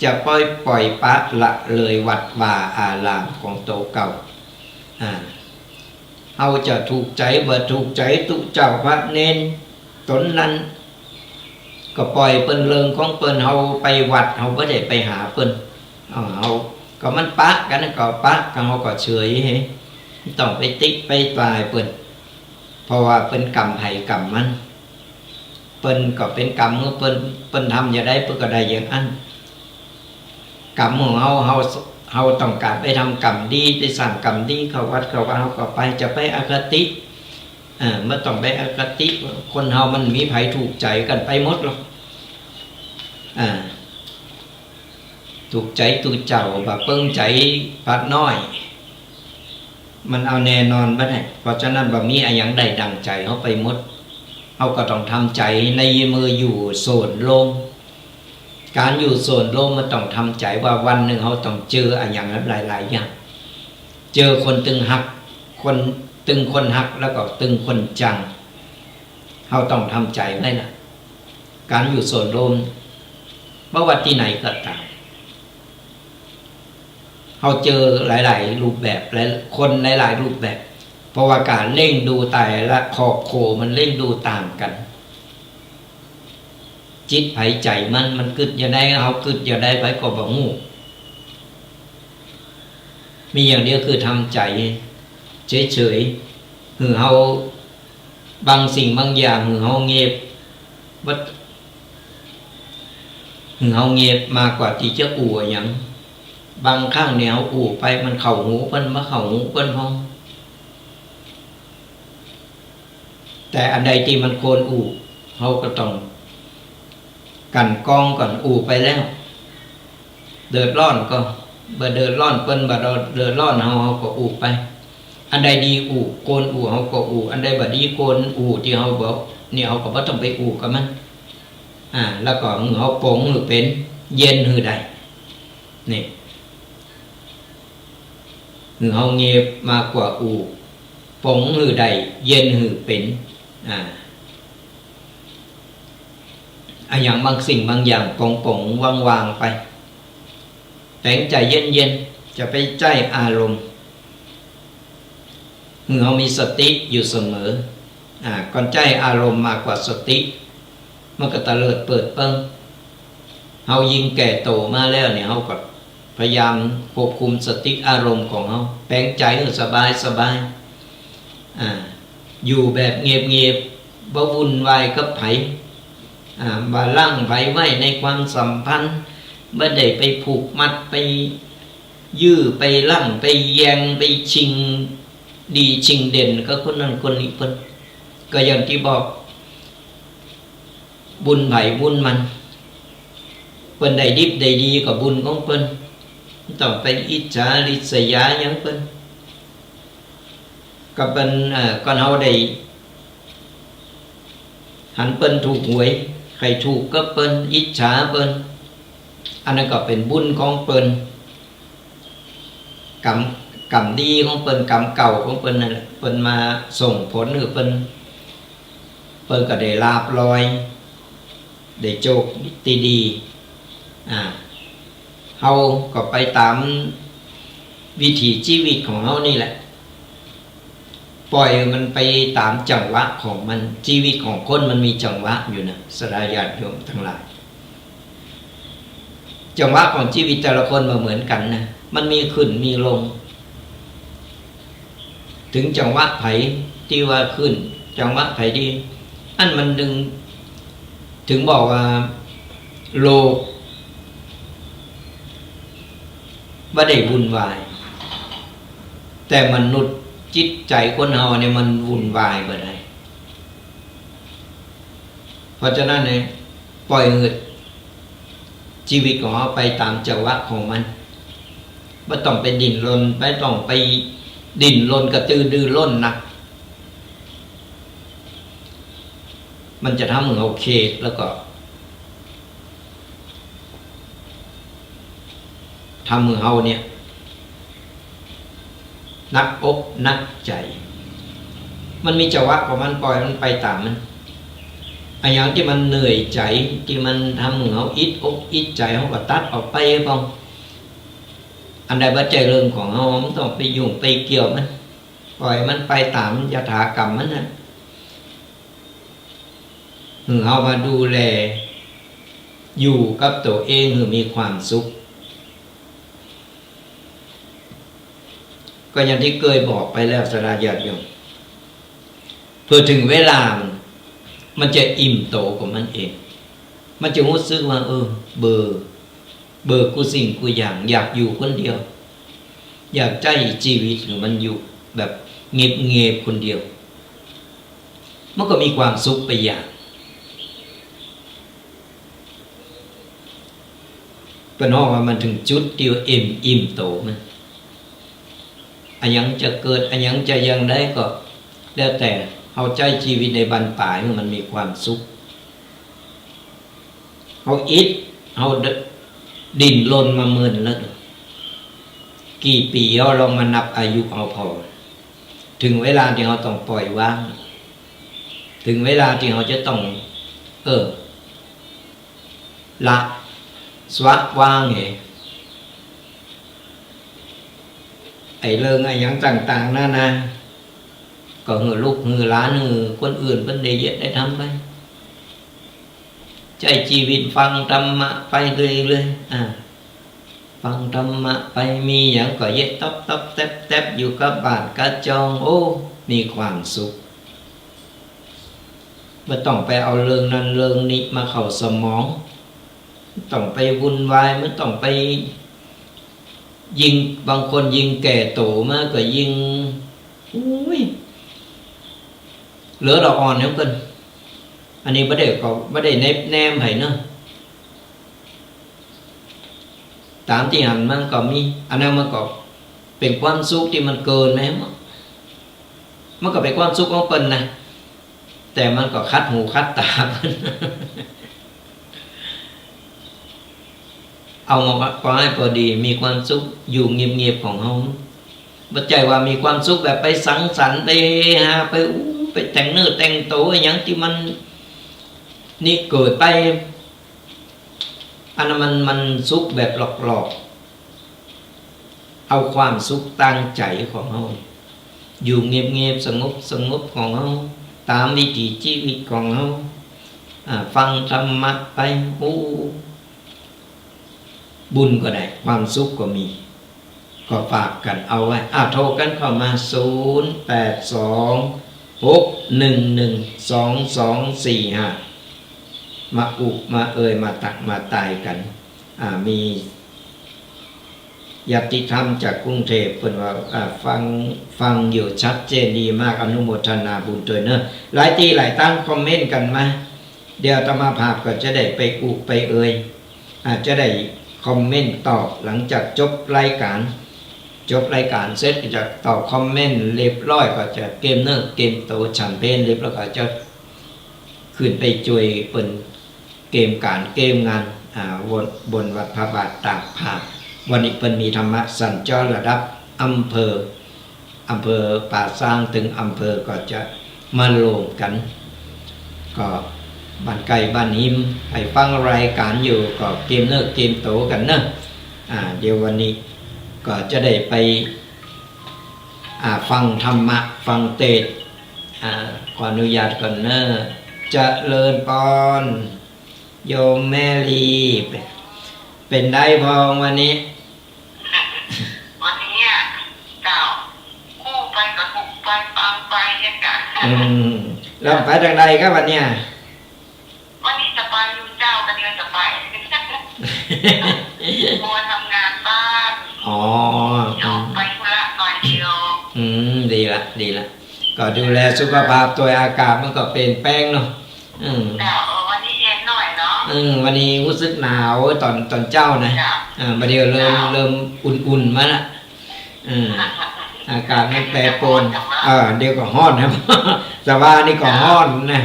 [SPEAKER 1] จะปล่อยปะละเลยวัดวาอารามของโตเก่าเฮาจะถูกใจบ่ถูกใจตุเจ้าพระเน้นตนนั้นก็ปล่อยเปิ้นเริงของเปิ้นเฮาไปวัดเฮาบ่ได้ไปหาเปิ้นเฮาก็มันปะกันก็ปะกันเฮาก็เฉยต้องไปติ๊กไปตายเปิ้นเพราะว่าเป็นกรรมไผกรรมมันเปิ้นก็เป็นกรรมของเปิ้นทำอย่างใดเปิ้นก็ได้อย่างนั้นกรรมของเฮาต้องการไปทำกรรมดีไปสั่งกรรมดีเข้าวัดเข้าว่าเฮาก็ไปจะไปอคติไม่ต้องไปอคติคนเฮามันมีไผถูกใจกันไปหมดหรอกถูกใจตูเจ้าบ่เปิ้งใจพัดน้อยมันเอาแน่นอนบ่ได้เพราะฉะนั้นบ่มีอะไรอย่างใดดังใจเฮาไปหมดเฮาก็ต้องทำใจในมืออยู่โสนลมการอยู่โสนลมมันต้องทำใจว่าวันหนึ่งเฮาต้องเจออะไรอย่างนั้นหลายๆอย่างเจอคนตึงหักคนตึงคนหักแล้วก็ตึงคนจังเฮาต้องทำใจไว้นะการอยู่โสนลมบ่ว่าที่ไหนก็ตามเขาเจอหลายๆรูปแบบและคนหลายๆรูปแบบเพราะว่าการเล่งดูแต่ละขอบโคมันเล่งดูต่างกันจิตไผใจมันกึดอย่าได้เขากึดอย่าได้ไปก็บ่งูมีอย่างเดียวคือทำใจเฉยๆคือเขาบางสิ่งบางอย่างคือเขาเงียบวัดคือเขาเงียบมากกว่าที่จะอู่อย่างบางครั้งเนี่ยเขาอู่ไปมันเข่าหูเปิ้นมาเข่าหูเปิ้นห้องแต่อันใดที่มันโคนอู่เขาก็ต้องกันกองก่อนอู่ไปแล้วเดือดร้อนก็บ่เดือดร้อนเปิ้นบ่เดือดร้อนเฮาก็อู่ไปอันใดดีอู่โกนอู่เฮาก็อู่อันใดบ่ดีโกนอู่ที่เฮาบอกเนี่ยเฮาก็บ่ต้องไปอู่กับมันแล้วก็มือเฮาโปงมือเป็นเย็นหือใดนี่หือเฮาเงียบมากกว่าอู่ปงหือใดเย็นหือเป็นอย่างบางสิ่งบางอย่างปงวางไปแต่งใจเย็นจะไปใจอารมณ์หือเฮามีสติอยู่เสมอก่อนใจอารมณ์มากกว่าสติมันก็ตะเลิดเปิดเปิ้งเฮายิ่งแก่โตมาแล้วเนี่ยเฮาก็พยายามควบคุมสติอารมณ์ของเฮาแปลงใจให้สบายอยู่แบบเงียบๆบ่วุ่นวายกับไผบ่ลั่งไผไว้ในความสัมพันธ์บ่ได้ไปผูกมัดไปยื้อไปลั่งไปแยงไปชิงดีชิงเด่นก็คนนั้นคนนี้เพิ่นก็อย่างที่บอกบุญไผบุญมันเพิ่นได้ดิบได้ดีก็บุญของเพิ่นต้องไปอิจฉาริษยาหยังเพิ่นก็เป็นก่อนเฮาได้หันเปิ้นถูกหวยใครถูกก็เปิ้นอิจฉาเปิ้นอันนั้นก็เป็นบุญของเปิ้นกรรมดีของเปิ้นกรรมเก่าของเปิ้นนั่นแหละเปิ้นมาส่งผลให้เปิ้นก็ได้ลาภลอยได้โชคดีเฮาก็ไปตามวิถีชีวิตของเฮานี่แหละปล่อยมันไปตามจังหวะของมันชีวิตของคนมันมีจังหวะอยู่นะสดาญาติโยมทั้งหลายจังหวะของชีวิตแต่ละคนมาเหมือนกันนะมันมีขึ้นมีลงถึงจังหวะไผที่ว่าขึ้นจังหวะไผดีอันมันถึงบอกว่าโลกบ่ได้วุ่นวายแต่มนุษย์จิตใจคนเฮาเนี่ยมันวุ่นวายบ่ได้เพราะฉะนั้นเนี่ยปล่อยชีวิตของเฮาไปตามจังหวะของมันบ่ต้องไปดิ้นรนไม่ต้องไปดิ้นรนกระตือรือร้นนะมันจะทำให้เราเครียดแล้วก็ทำให้เราเนี่ย นักอกนักใจมันมีจังหวะของมันปล่อยมันไปตามมันไอ้อย่างที่มันเหนื่อยใจที่มันทำเหงาอิดอกอิดใจเขาก็ตัดออกไปบ้างอันใดบัจจัยเรื่องของเขาไม่ต้องไปยุ่งไปเกี่ยวมันปล่อยมันไปตามยถากรรมมันนะเอามาดูแลอยู่กับตัวเองคือมีความสุขก็อย่างที่เคยบอกไปแล้วสราญาติโยมเพื่อถึงเวลามันจะอิ่มโตของมันเองมันจะรู้สึกว่าเบื่อกูสิ่งกูอย่างอยากอยู่คนเดียวอยากใจชีวิตของมันอยู่แบบเงียบคนเดียวมันก็มีความสุขไปอย่างเป็นห้องว่ามันถึงจุดเดียวอิ่มโตมันอันยังจะเกิดอันยังจะยังได้ก็แล้วแต่เอาใจชีวิตในบรรปลายมันมีความสุขเอาอิดเอาดินลนมาเมินแล้วกี่ปีเราลองมานับอายุเอาพอถึงเวลาที่เราต้องปล่อยวางถึงเวลาที่เราจะต้องละสวะวางไอ้เรื่องไอ้ยังต่างๆนั่นนะก็หือลูกหือหลานหือคนอื่นเป็นได้เยอะได้ทำไปใจชีวิตฟังธรรมะไปเรื่อยๆฟังธรรมะไปมีอย่างก็เยอะต๊อบแทบอยู่กับบ้านกับจองโอ้มีความสุขไม่ต้องไปเอาเรื่องนั้นเรื่องนี้มาเข้าสมองต้องไปวุ่นวายไม่ต้องไปยิงบางคนยิงแก่โตมากกว่ายิงเหลือเราอ่อนแล้วกันอันนี้ไม่ได้แนมให้เนาะตามที่หันมันก็มีอันนั้นมันก็เป็นความสุขที่มันเกินไหมมันก็เป็นความสุขของเป็นนะแต่มันก็คัดหูคัดตาเอามาพอให้พอดีมีความสุขอยู่เงียบๆของเขาบัจจัยว่ามีความสุขแบบไปสังสรรค์ไปหาไปแต่งเนื้อแต่งตัวอย่างที่มันนี่เกิดไปอันนั้นมันสุขแบบหลอกเอาความสุขตั้งใจของเขาอยู่เงียบๆสงบของเขาตามวิถีชีวิตของเขาฟังธรรมะไปบุญก็ได้ความสุขก็มีก็ฝากกันเอาไว้โทรกันเข้ามา0826112245มามามาตักมาตายกันมีญาติธรรมจากกรุงเทพเพิ่นว่าฟังอยู่ชัดเจนดีมากอนุโมทนาบุญด้วยเนอะหลายทีหลายตั้งคอมเมนต์กันมาเดี๋ยวอาตมาภาพก็จะได้ไปไปอาจจะได้คอมเมนต์ตอบหลังจากจบรายการเสร็จจะตอบคอมเมนต์เรียบร้อยก็จะเกมโตฉันเพนเรียบแล้วก็จะขึ้นไปช่วยเปิ่นเกมงานบนวัดพระบาทตากผ้าวันนี้เปิ่นมีธรรมะสัญจรระดับอำเภอป่าสร้างถึงอำเภอก็จะมารวมกันก็บ้านไก่บ้านหิมไปฟังรายการอยู่ก็เกมโตกันเนอะเดี๋ยววันนี้ก็จะได้ไปฟังธรรมะฟังเทศขออนุญาตก่อนเนอะเจริญพรโยมแม่ลีเป็นได้พองวันนี้
[SPEAKER 2] เจ้าคู่ไปกับถูกไปฟังไปเนี่ยกัน
[SPEAKER 1] แล้วไปทางใดครับวันเนี้ย
[SPEAKER 2] วันนี้จะไปอยู่เจ้ากันเดือนจะไปมัวทำงานบ้านไปธุระหน่อยเดียว
[SPEAKER 1] ดีละก็ดูแลสุขภาพตัวอากาศมันก็เปลี่ยนแปลงเนาะ
[SPEAKER 2] แต่วันนี้เย็นหน่อยเนาะ
[SPEAKER 1] วันนี้รู้สึกหนาวตอนเจ้านะมาเดี๋ยวเริ่มอุ่นมาละอากาศมันแปรปรวนเดี๋ยวก็ฮ้อนครับสวานี่ก็ฮ้อนนะ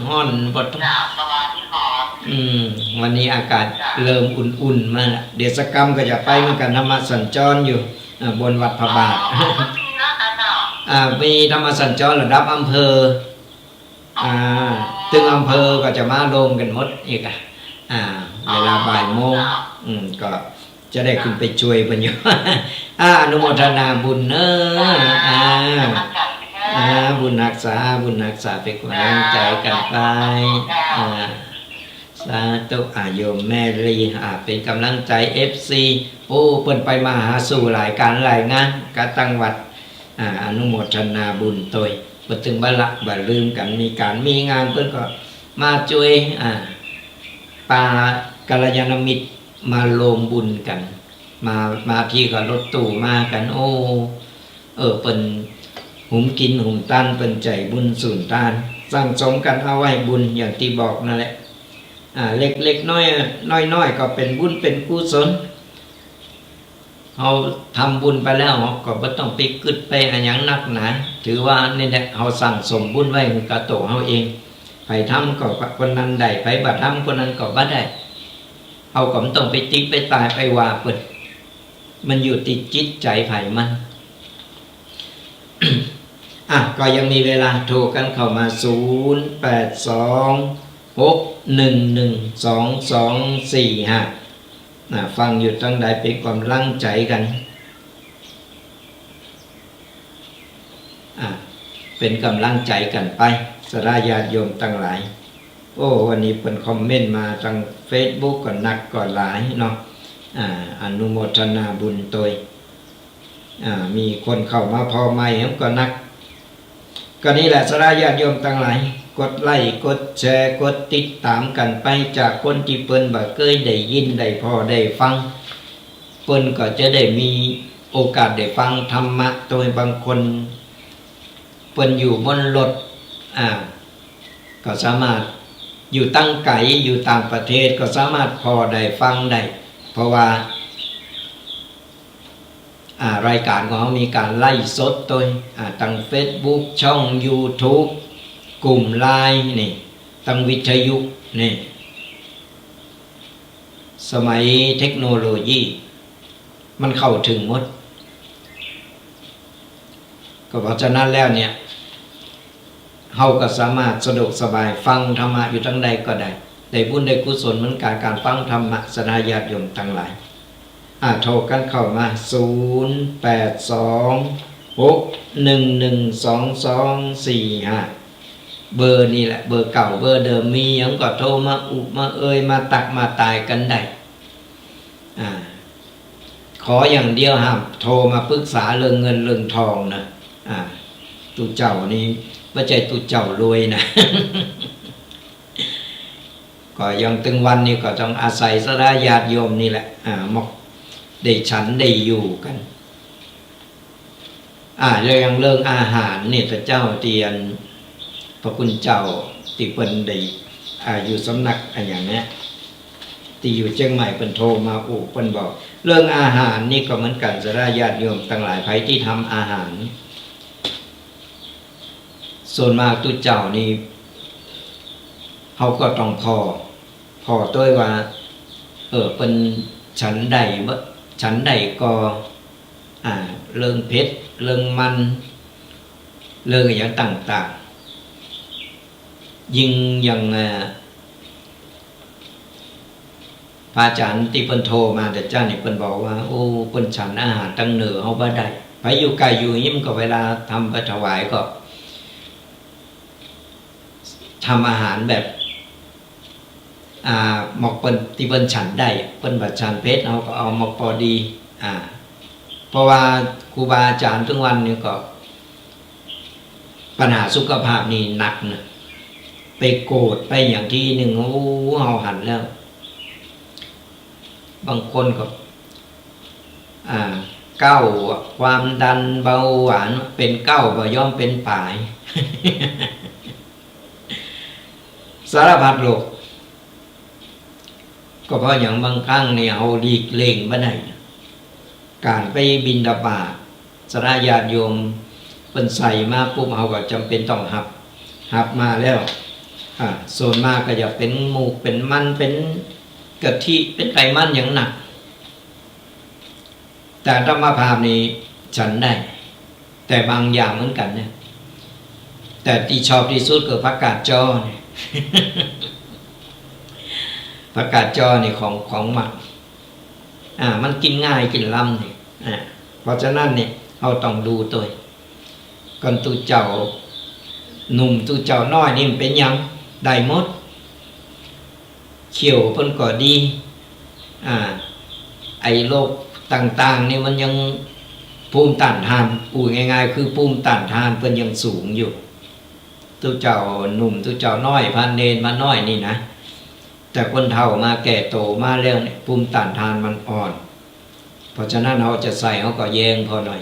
[SPEAKER 1] ฮ้อนบดวันนี้อากาศเริ่มอุ่นๆมาละเดี๋ยวสักกรรมก็จะไปเหมือนกันธรรมะสัญจรอยู่บนวัดพระบาท
[SPEAKER 2] มีนะ
[SPEAKER 1] มีธรรมสัญจรระดับอำเภอตึงอำเภอก็จะมาลงกันหมดอีกเวลาบ่ายโมงก็จะได้ขึ้นไปช่วยเพิ่นอยู่ อนุโมทนาบุญเนอะบุญรักษาเป็นกำลังใจกันไปสาธุโยมแม่ลีเป็นกำลังใจ FC โอ้เพิ่นไปมาหาสู่หลายการหลายงานกะตั้งวัดอนุโมทนาบุญตัวเพิ่นถึงบ่ลืมกันมีงานเพิ่นก็มาช่วยปากัลยาณมิตรมาลงบุญกันมาที่ก็รถตู้มากันโอ้เปิ้นหุมกินหุมต้านเปิ้นใจบุญสูญต้านสร้างสมกันเอาไว้บุญอย่างที่บอกนั่นแหละเล็กๆน้อยก็เป็นบุญเป็นกุศลเราทำบุญไปแล้วก็บ่ต้องไปกึดไปอะไรอย่างนักหนาถือว่านี่แหละเราสั่งสมบุญไว้กับตัวเราเองไปทำก็คนนั้นได้ไปบ่ทำคนนั้นก็บ่ได้เอาก็ต้องไปติ๊กไปตายไปว่าเปิดมันอยู่ติดจิตใจไผมัน ก็ยังมีเวลาโทรกันเข้ามา0826112245ฟังอยู่ตั้งใดเป็นกำลังใจกันเป็นกำลังใจกันไปสราญาติโยมตั้งหลายโอ้วันนี้เป็นคอมเมนต์มาทาง Facebook ก็นักก็หลายเนาะอนุโมทนาบุญตัวมีคนเข้ามาพอไม่ก็นักก็นี่แหละสราญาติโยมตั้งหลายกดไลค์กดแชร์กดติดตามกันไปจากคนที่เปิ้นบ่เคยได้ยินได้พอได้ฟังเปิ้นก็จะได้มีโอกาสได้ฟังธรรมะโดยบางคนเปิ้นอยู่บนรถก็สามารถอยู่ตั้งไกลอยู่ต่างประเทศก็สามารถพอได้ฟังได้เพราะว่ารายการของเรามีการไล่สดตัวทาง Facebook ช่อง YouTube กลุ่ม LINE นี่ทางวิทยุนี่สมัยเทคโนโลยีมันเข้าถึงหมดก็เพราะฉะนั้นแล้วเนี่ยเฮาก็สามารถสะดวกสบายฟังธรรมะอยู่ทั้งใดก็ได้บุญได้กุศลเหมือนการฟังธรรมะสนาญาติโยมทั้งหลายโทรกันเข้ามา0826112245เบอร์นี่แหละเบอร์เก่าเบอร์เดิมมียังก็โทรมามามาตักมาตายกันได้ขออย่างเดียวห้ามโทรมาปรึกษาเรื่องเงินเรื่องทองนะตุเจ้านี่ไม่ใช่ตุเจ้ารวยนะ ก็ยังตึงวันนี้ก็ต้องอาศัยสระญาติโยมนี่แหละมอกได้ฉันได้อยู่กันเรื่องอาหารนี่พระเจ้าเตียนพระคุณเจ้าที่เพิ่นได้อยู่สำนักอย่างนี้ที่อยู่เชียงใหม่เพิ่นโทรมาเพิ่นบอกเรื่องอาหารนี่ก็เหมือนกันสระญาติโยมทั้งหลายไผที่ทำอาหารส่วนมากตุเจ้านี่เขาก็ต้องพอด้วยว่าเป็นฉันใดก็เรื่องเพชรเรื่องมันเรื่องอย่างต่างๆยิ่งอย่างพระอาจารย์ที่เพิ่นโทรมาแต่เจ้านี่เพิ่นบอกว่าโอ้เพิ่นฉันอาหารตั้งเหนือเฮาบ่ได้ไปอยู่ไกลอยู่ยิ้มก็เวลาทำไปถวายก็ทำอาหารแบบหมอกเปิ้นที่เปิ้นฉันได้เปิ้นบัดฉันเพชรเอาก็เอาหมอกพอดีเพราะว่าครูบาอาจารย์ทุกวันนี้ก็ปัญหาสุขภาพนี่หนักนะไปโกรธไปอย่างที่หนึ่งโอ้เฮาหันแล้วบางคนก็เก้าความดันเบาหวานเป็นเก้าบ่ย่อมเป็นป่าย สารพัดโรคก็เพราะอย่างบางครั้งเนี่ยเอาดีกเล่งบ่ได้การไปบิณฑบาตสราญาติโยมเป็นใส่มาปุ๊บเอาก็จำเป็นต้องหับมาแล้วส่วนมากก็จะเป็นหมูเป็นมันเป็นกะทิเป็นไขมันอย่างหนักแต่ธรรมภาพนี้ฉันได้แ แต่บางอย่างเหมือนกันเนี่ยแต่ที่ชอบที่สุดคือผักกาดจอเนี่ย ผักกาดจอนี่ของหมักมันกินง่ายกินล้ำเนี่ยเพราะฉะนั้นเนี่ยเราต้องดูตัวก่อนตูเจ้าหนุ่มตูเจ้าน้อยนี่มันเป็นยังได้หมดเขียวเพิ่นก็ดีไอ้โรคต่างๆนี่มันยังภูมิต้านทานพูดง่ายๆคือภูมิต้านทานเพิ่นยังสูงอยู่ตูเจ้าหนุ่มตูเจ้าน้อยพันเนนมาน้อยนี่นะแต่คนเฒ่ามาแก่โตมาแล้วเนี่ยภูมิต้านทานมันอ่อนเพราะฉะนั้นเราจะใส่เขาก็แยงพอหน่อย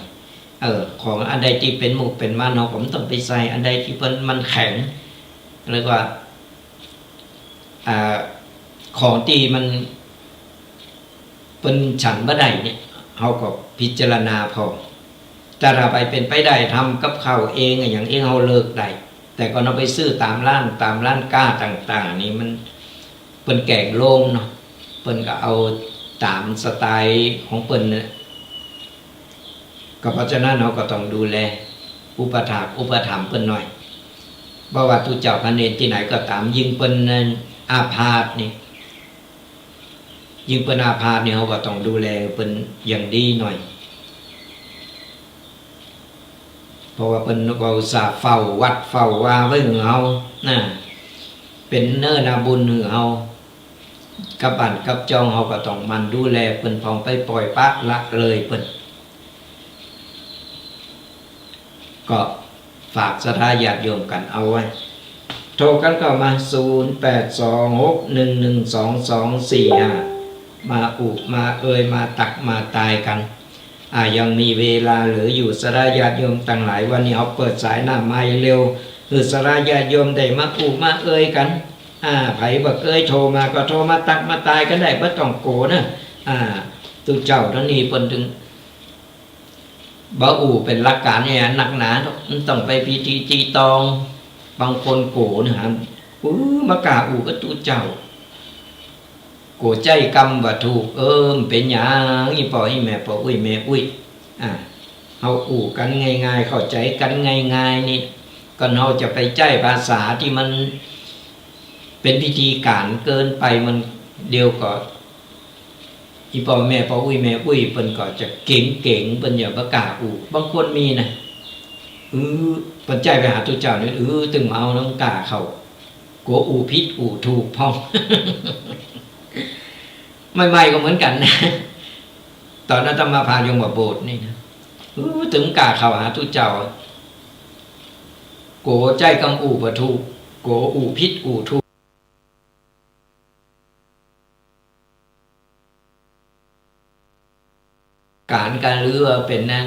[SPEAKER 1] ของอันใดที่เป็นหมูเป็นมันเราผมต้องไปใส่อันใดที่มันแข็งเรียกว่าของที่มันเป็นฉันบ่ได้เนี่ยเขาก็พิจารณาพอแต่เราไปเป็นไปได้ทำกับข้าวเองอย่างเองเขาเลิกได้แต่ก็เราไปซื้อตามร้านก้าต่างๆนี่มันเป็นแกงโล่งเนาะเป็นก็เอาตามสไตล์ของเป็นเนี่ยก็เพราะฉะนั้นเราก็ต้องดูแลอุปถากเป็นหน่อยเพราะว่าทุเจ้าพระเนรที่ไหนก็ตามยิ่งเป็นอาพาธนี่ยิ่งเป็นอาพาธนี่เขาก็ต้องดูแลเป็นอย่างดีหน่อยเพราะว่าเป็นเราสาเฝ้าวัดเฝ้าว่าไว้เหงาน่ะเป็นเนื้อนาบุญเหงากับบั่นกับจองเขาก็ต้องมันดูแลเป็นพองไปปล่อยปะละเลยเป็นก็ฝากศรัทธาญาติโยมกันเอาไว้โทรกันเข้ามา0826112245มามามาตักมาตายกันยังมีเวลาเหลืออยู่ศรัทธาญาติโยมต่างหลายวันนี้เอาเปิดสายหน้าไม้เร็วคือศรัทธาญาติโยมได้มามากันไผบ่เคยโทรมาก็โทรมาตักมาตายกันได้บ่ต้องโกนะตุเจ้าทั้งนี้เพิ่นถึงบ่เป็นหลักการเนี่ยหนักหนามันต้องไปพิธีตีตองบางคนโกนะฮะมากาก็ตุเจ้าโกใจกรรมว่าถูกเป็นหยังอีพ่ออีแม่พ่อแม่เฮากันง่ายๆเข้าใจกันง่ายๆนี่ก็เฮาจะไปใจภาษาที่มันเป็นพิธีการเกินไปมันเดียวก็อีพ่อแม่พ่อแม่เพิ่นก็จะเก่งเพิ่นอย่าประกาศบางคนมีนะปัจจัยไปหาตัวเจ้านี่ตึงเอาน้ำกาเขาโกผิดถูกพ้อง ใหม่ๆก็เหมือนกันนะตอนนั้นธรรมาพายงว่าโบสถ์นี่นะถึงกาเขาหาตัวเจ้าโกใจกำบ่ถูกโกผิดถูกการเรือเป็นนั่น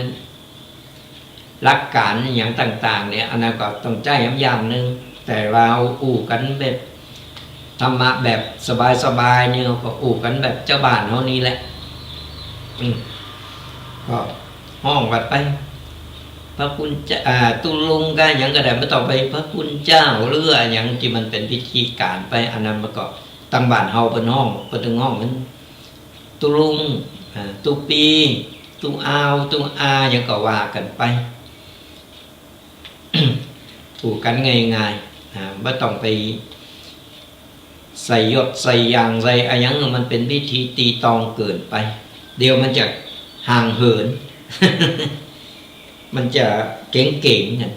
[SPEAKER 1] หลักการอย่างต่างๆเนี่ยอันนั้นก็ต้องใจย้ำๆนึงแต่เรากันแบบธรรมะแบบสบายๆเนี่ยก็กันแบบเจ้าบ้านเท่านี้แหละก็ห้องวัดไปพระคุณเจ้าตุลุงกันอย่างก็ได้ไม่ต้องไปพระคุณเจ้าเรืออย่างที่มันเป็นพิธีการไปอันนั้นมันก็ตั้งบ้านเฮาเป็นห้องเป็นถึงห้องมันตุลุงตุปีตุตุอย่างก็ว่ากันไป กันง่ายๆไม่ต้องไปใส่ยศใส่ยางใส่อะไรอย่างมันเป็นพิธีตีตองเกินไปเดี๋ยวมันจะห่างเหิน มันจะเก่งกัน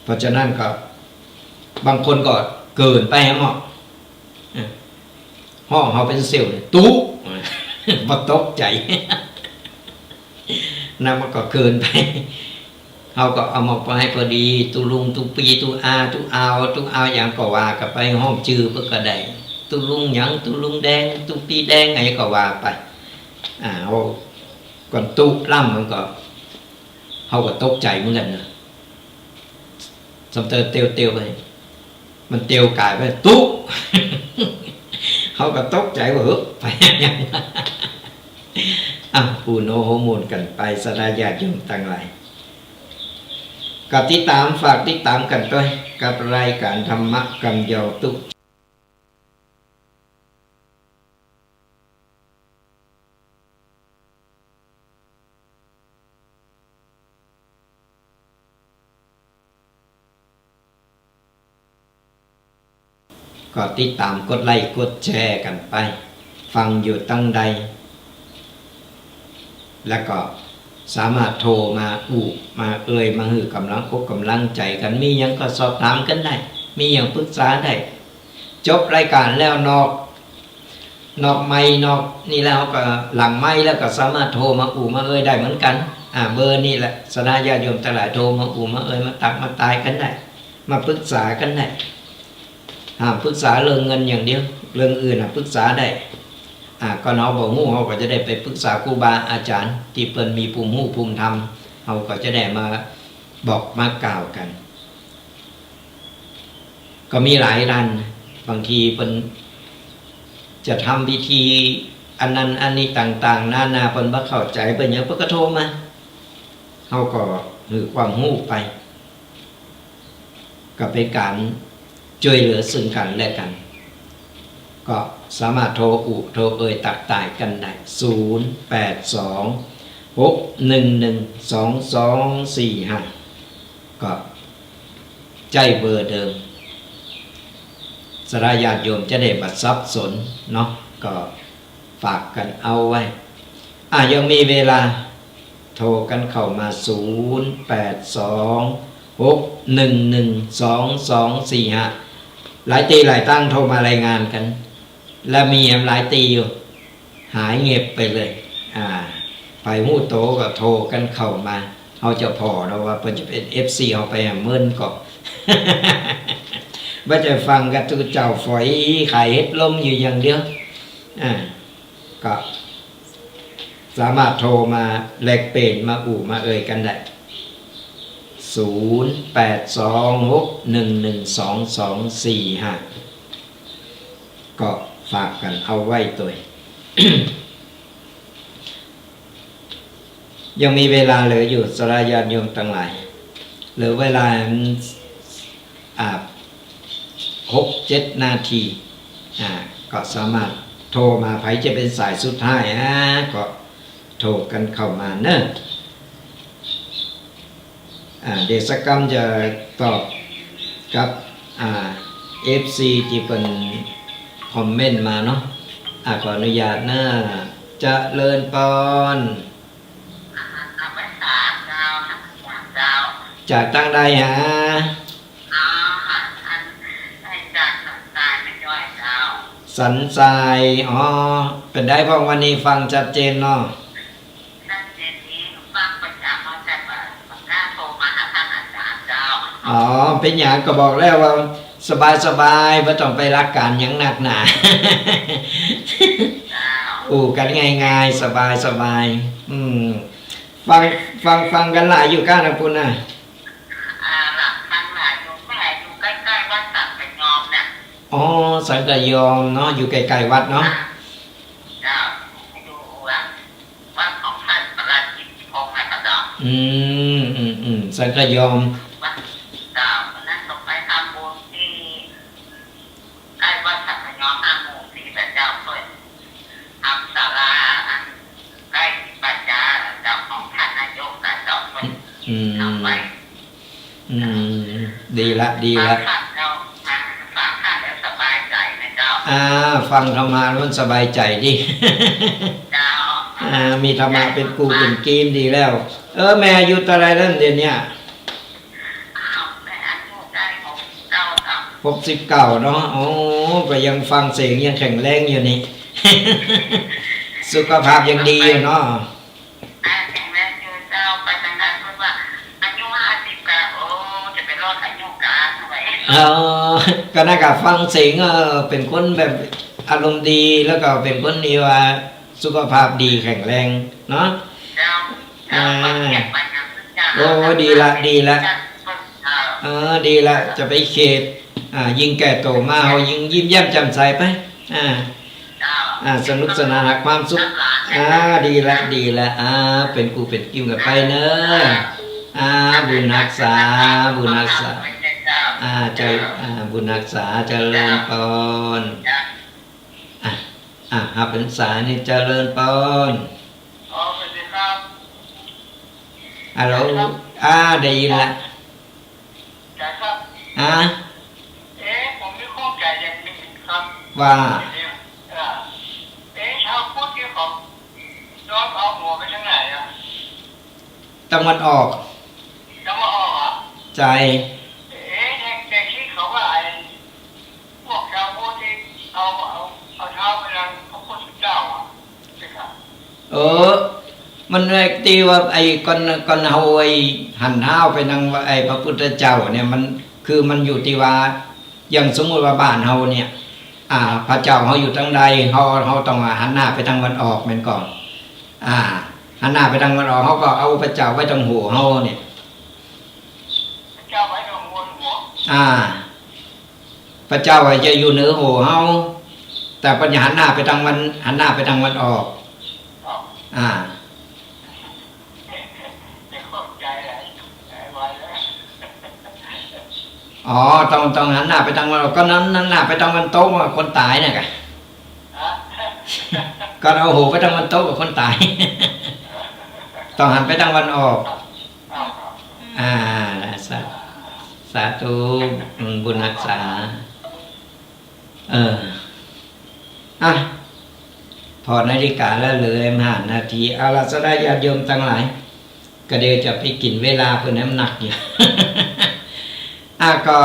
[SPEAKER 1] เพราะฉะนั้นก็บางคนก็เกินไปฮะห้องเขาเป็นเซลล์ตุ๊กมาตกใจนั่นมันก็เกินไปเขาก็เอามาให้พอดีตุลุงตุปีตุเอาอย่างก็ว่ากับไปห้องจื้อเพื่อก็ได้ตุลุงหยังตุลุงแดงตุปีแดงไงก็ว่าไปก่อนตุล่ำมันก็เขาก็ตกใจเหมือนกันนะสมเตอเตียวไปมันเตียวกายไปตุ๊เขาก็ตกใจว่าไปอย่างปูโนโฮโมนกันไปสลายญาติโยมต่างหลายกับติดตามฝากติดตามกันด้วยกับรายการธรรมะกำยาวตุ ก็ติดตามกดไลค์กดแชร์กันไปฟังอยู่ตั้งใดแล้วก็สามารถโทรมามามาหือกำลังอกกำลังใจกันมีหยังก็สอบถามกันได้มีหยังปรึกษาได้จบรายการแล้วนอกไมค์นอกนี่แล้วก็หลังไมค์แล้วก็สามารถโทรมามาได้เหมือนกันเบอร์นี่แหละสนาญาติโยมทั้งหลายโทรมามามาตักมาตายกันได้มาปรึกษากันได้ห้ามปรึกษาเรื่องเงินอย่างเดียวเรื่องอื่นปรึกษาได้ก็เนาะบ่ฮู้เฮาก็จะได้ไปปรึกษาครูบาอาจารย์ที่เพิ่นมีภูมิรู้ภูมิธรรมเฮาก็จะได้มาบอกมากล่าวกันก็มีหลายด้านบางทีเพิ่นจะทำพิธีอันนั้นอันนี้ต่างๆนานาเพิ่นบ่เข้าใจเพิ่นหยังเพิ่นก็โทรมาเฮาก็ถือความรู้ไปก็เป็นการช่วยเหลือซึ่งกันและกันก็สามารถโทรโทรตักตายกันได้0826112245ก็ใจเบอร์เดิมสรายาติโยมจะได้บัดซับสนเนาะก็ฝากกันเอาไว้ยังมีเวลาโทรกันเข้ามา0826112245หลายตีหลายตั้งโทรมารายงานกันแล้วมีหลายตีอยู่หายเงียบไปเลยไปหู้โตก็โทรกันเข้ามาเขาจะพอเราว่าเป็นจะเป็น FC เอาไปเมื่นก็ ว่าจะฟังกันตัวเจ้าฝอยไข่เฮ็ดลมอยู่อย่างเดียวก็สามารถโทรมาแลกเปลี่ยนมามากันได้0826112245ก็ฝากกันเอาไว้ตัว ยังมีเวลาเหลืออยู่สรายาติโยมทั้งหลายเหลือเวลา6-7 นาทีก็สามารถโทรมาไผจะเป็นสายสุดท้ายก็โทรกันเข้ามาเนอะเดชกรรมจะตอบกับFC ที่เป็นคอมเมนต์มาเนาะขออนุญาตนะจะเลินปอนจากตั้งใดฮะสันทรายเป็นได้พ่อวันนี้ฟังชัดเจนเนาะเป็นอย่างก็บอกแล้วว่าสบายไม่ต้องไปรักกันอย่างหนักหนากันง่ายๆสบายฟังกันหลายอยู่ก้านะคุณนะสังกยอมเนาะอยู่ไกลๆวัดเนาะสังกยอมดีละฟังธรรมะมันสบายใจดิมีธรรมะเป็นกูเป็นกีมดีแล้วแม่อายุเท่าไรแล้วเดี๋ยวนี้69เนาะก็ยังฟังเสียงยังแข็งแรงอยู่นี่ สุขภาพยังดีอยู่เนาะก็น่ากับฟังเสียงเป็นคนแบบอารมณ์ดีแล้วก็เป็นคนที่ว่าสุขภาพดีแข็งแรงเนาะดีละดีละจะไปเขตยิ่งแก่โตมาเขายิ่งยิ้มแย้มแจ่มใสไปสนุกสนานความสุขดีละเป็นกูเป็นกิ้วกันไปเนอะบุญรักษาบุญรักษาบุญรักษาเจริญพรเป็นสายนี่เจริญพรฮัลโหลได้ยินละ
[SPEAKER 2] ผมไม่เข้าใจอย่างนี้
[SPEAKER 1] ว่า
[SPEAKER 2] ชาวพุทธที่ของย้อนเอาหัวไปทางไหนอ่ะ
[SPEAKER 1] ตะวันออก
[SPEAKER 2] ตะวันออกอ่ะ
[SPEAKER 1] ใจ
[SPEAKER 2] แต่ที่เขาว่าไอ้พวกชาวพุทธที่เอาเท้าไปทางพระพุทธเจ้าอ่ะใช่ครับ
[SPEAKER 1] มันเรียกตีว่าไอ้ก่อนเอาไอ้หันเท้าไปทางไอ้พระพุทธเจ้าเนี่ยมันคือมันอยู่ที่ว่าอย่างสมมุติว่าบ้านเฮาเนี่ยพระเจ้าเขาอยู่ทางใดเขาต้องหันหน้าไปทางวันออกเหมือนก่อนหันหน้าไปทางวันออกเขาก็เอาพระเจ้าไว้ตรงหัวเขาเนี่ย
[SPEAKER 2] พระเจ้าไว้ตรงหัว
[SPEAKER 1] พระเจ้าจะอยู่เหนือหัวเขาแต่ปัญญาหันหน้าไปทางวันออกต้องหันหน้าไปทางวันออกก็นั้นหน้าไปทางวันโต๊ะว่าคนตายเนี่ยไงก็เอาหูไปทางวันโต๊ะกับคนตายต้องหันไปทางวันออกสาธุบุญรักษาพอนาฬิกาแล้วเลย5 นาทีเอาล่ะสดาญาติโยมทั้งหลายก็เดี๋ยวจะไปกินเวลาเพื่อน้ำหนักอยู่ก็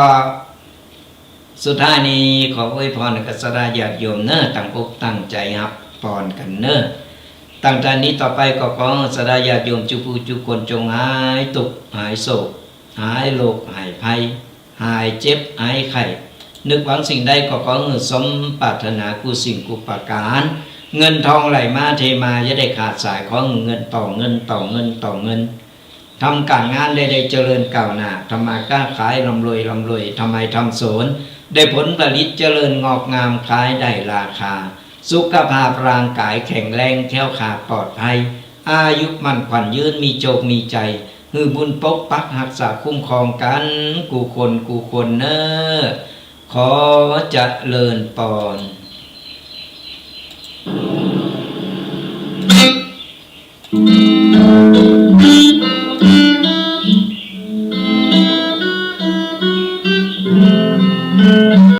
[SPEAKER 1] สุดท้ายนี้ขออวยพรกับสดาญาติโยมเนอะตั้งอกตั้งใจครับพรกันเนอะตั้งแต่นี้ต่อไปก็ขอสดาญาติโยมจุคนจงหายตุกหายโศกหายโรคหายภัยหายเจ็บหายไข้นึกหวังสิ่งใดก็ขอสมปรารถนากุสิ่งกุปการเงินทองไหลมาเทมาจะได้ขาดสายของเงินต่อเงินทำการงานได้เจริญก้าวหน้าทำมาค้าขายร่ำรวยทำไมทำสวนได้ผลผลิตเจริญงอกงามขายได้ราคาสุขภาพร่างกายแข็งแรงแข็งขาดปลอดภัยอายุมั่นขวัญยืนมีโชคมีใจฮือบุญปกปักรักษาคุ้มครองกันกูคนเนอขอเจริญพร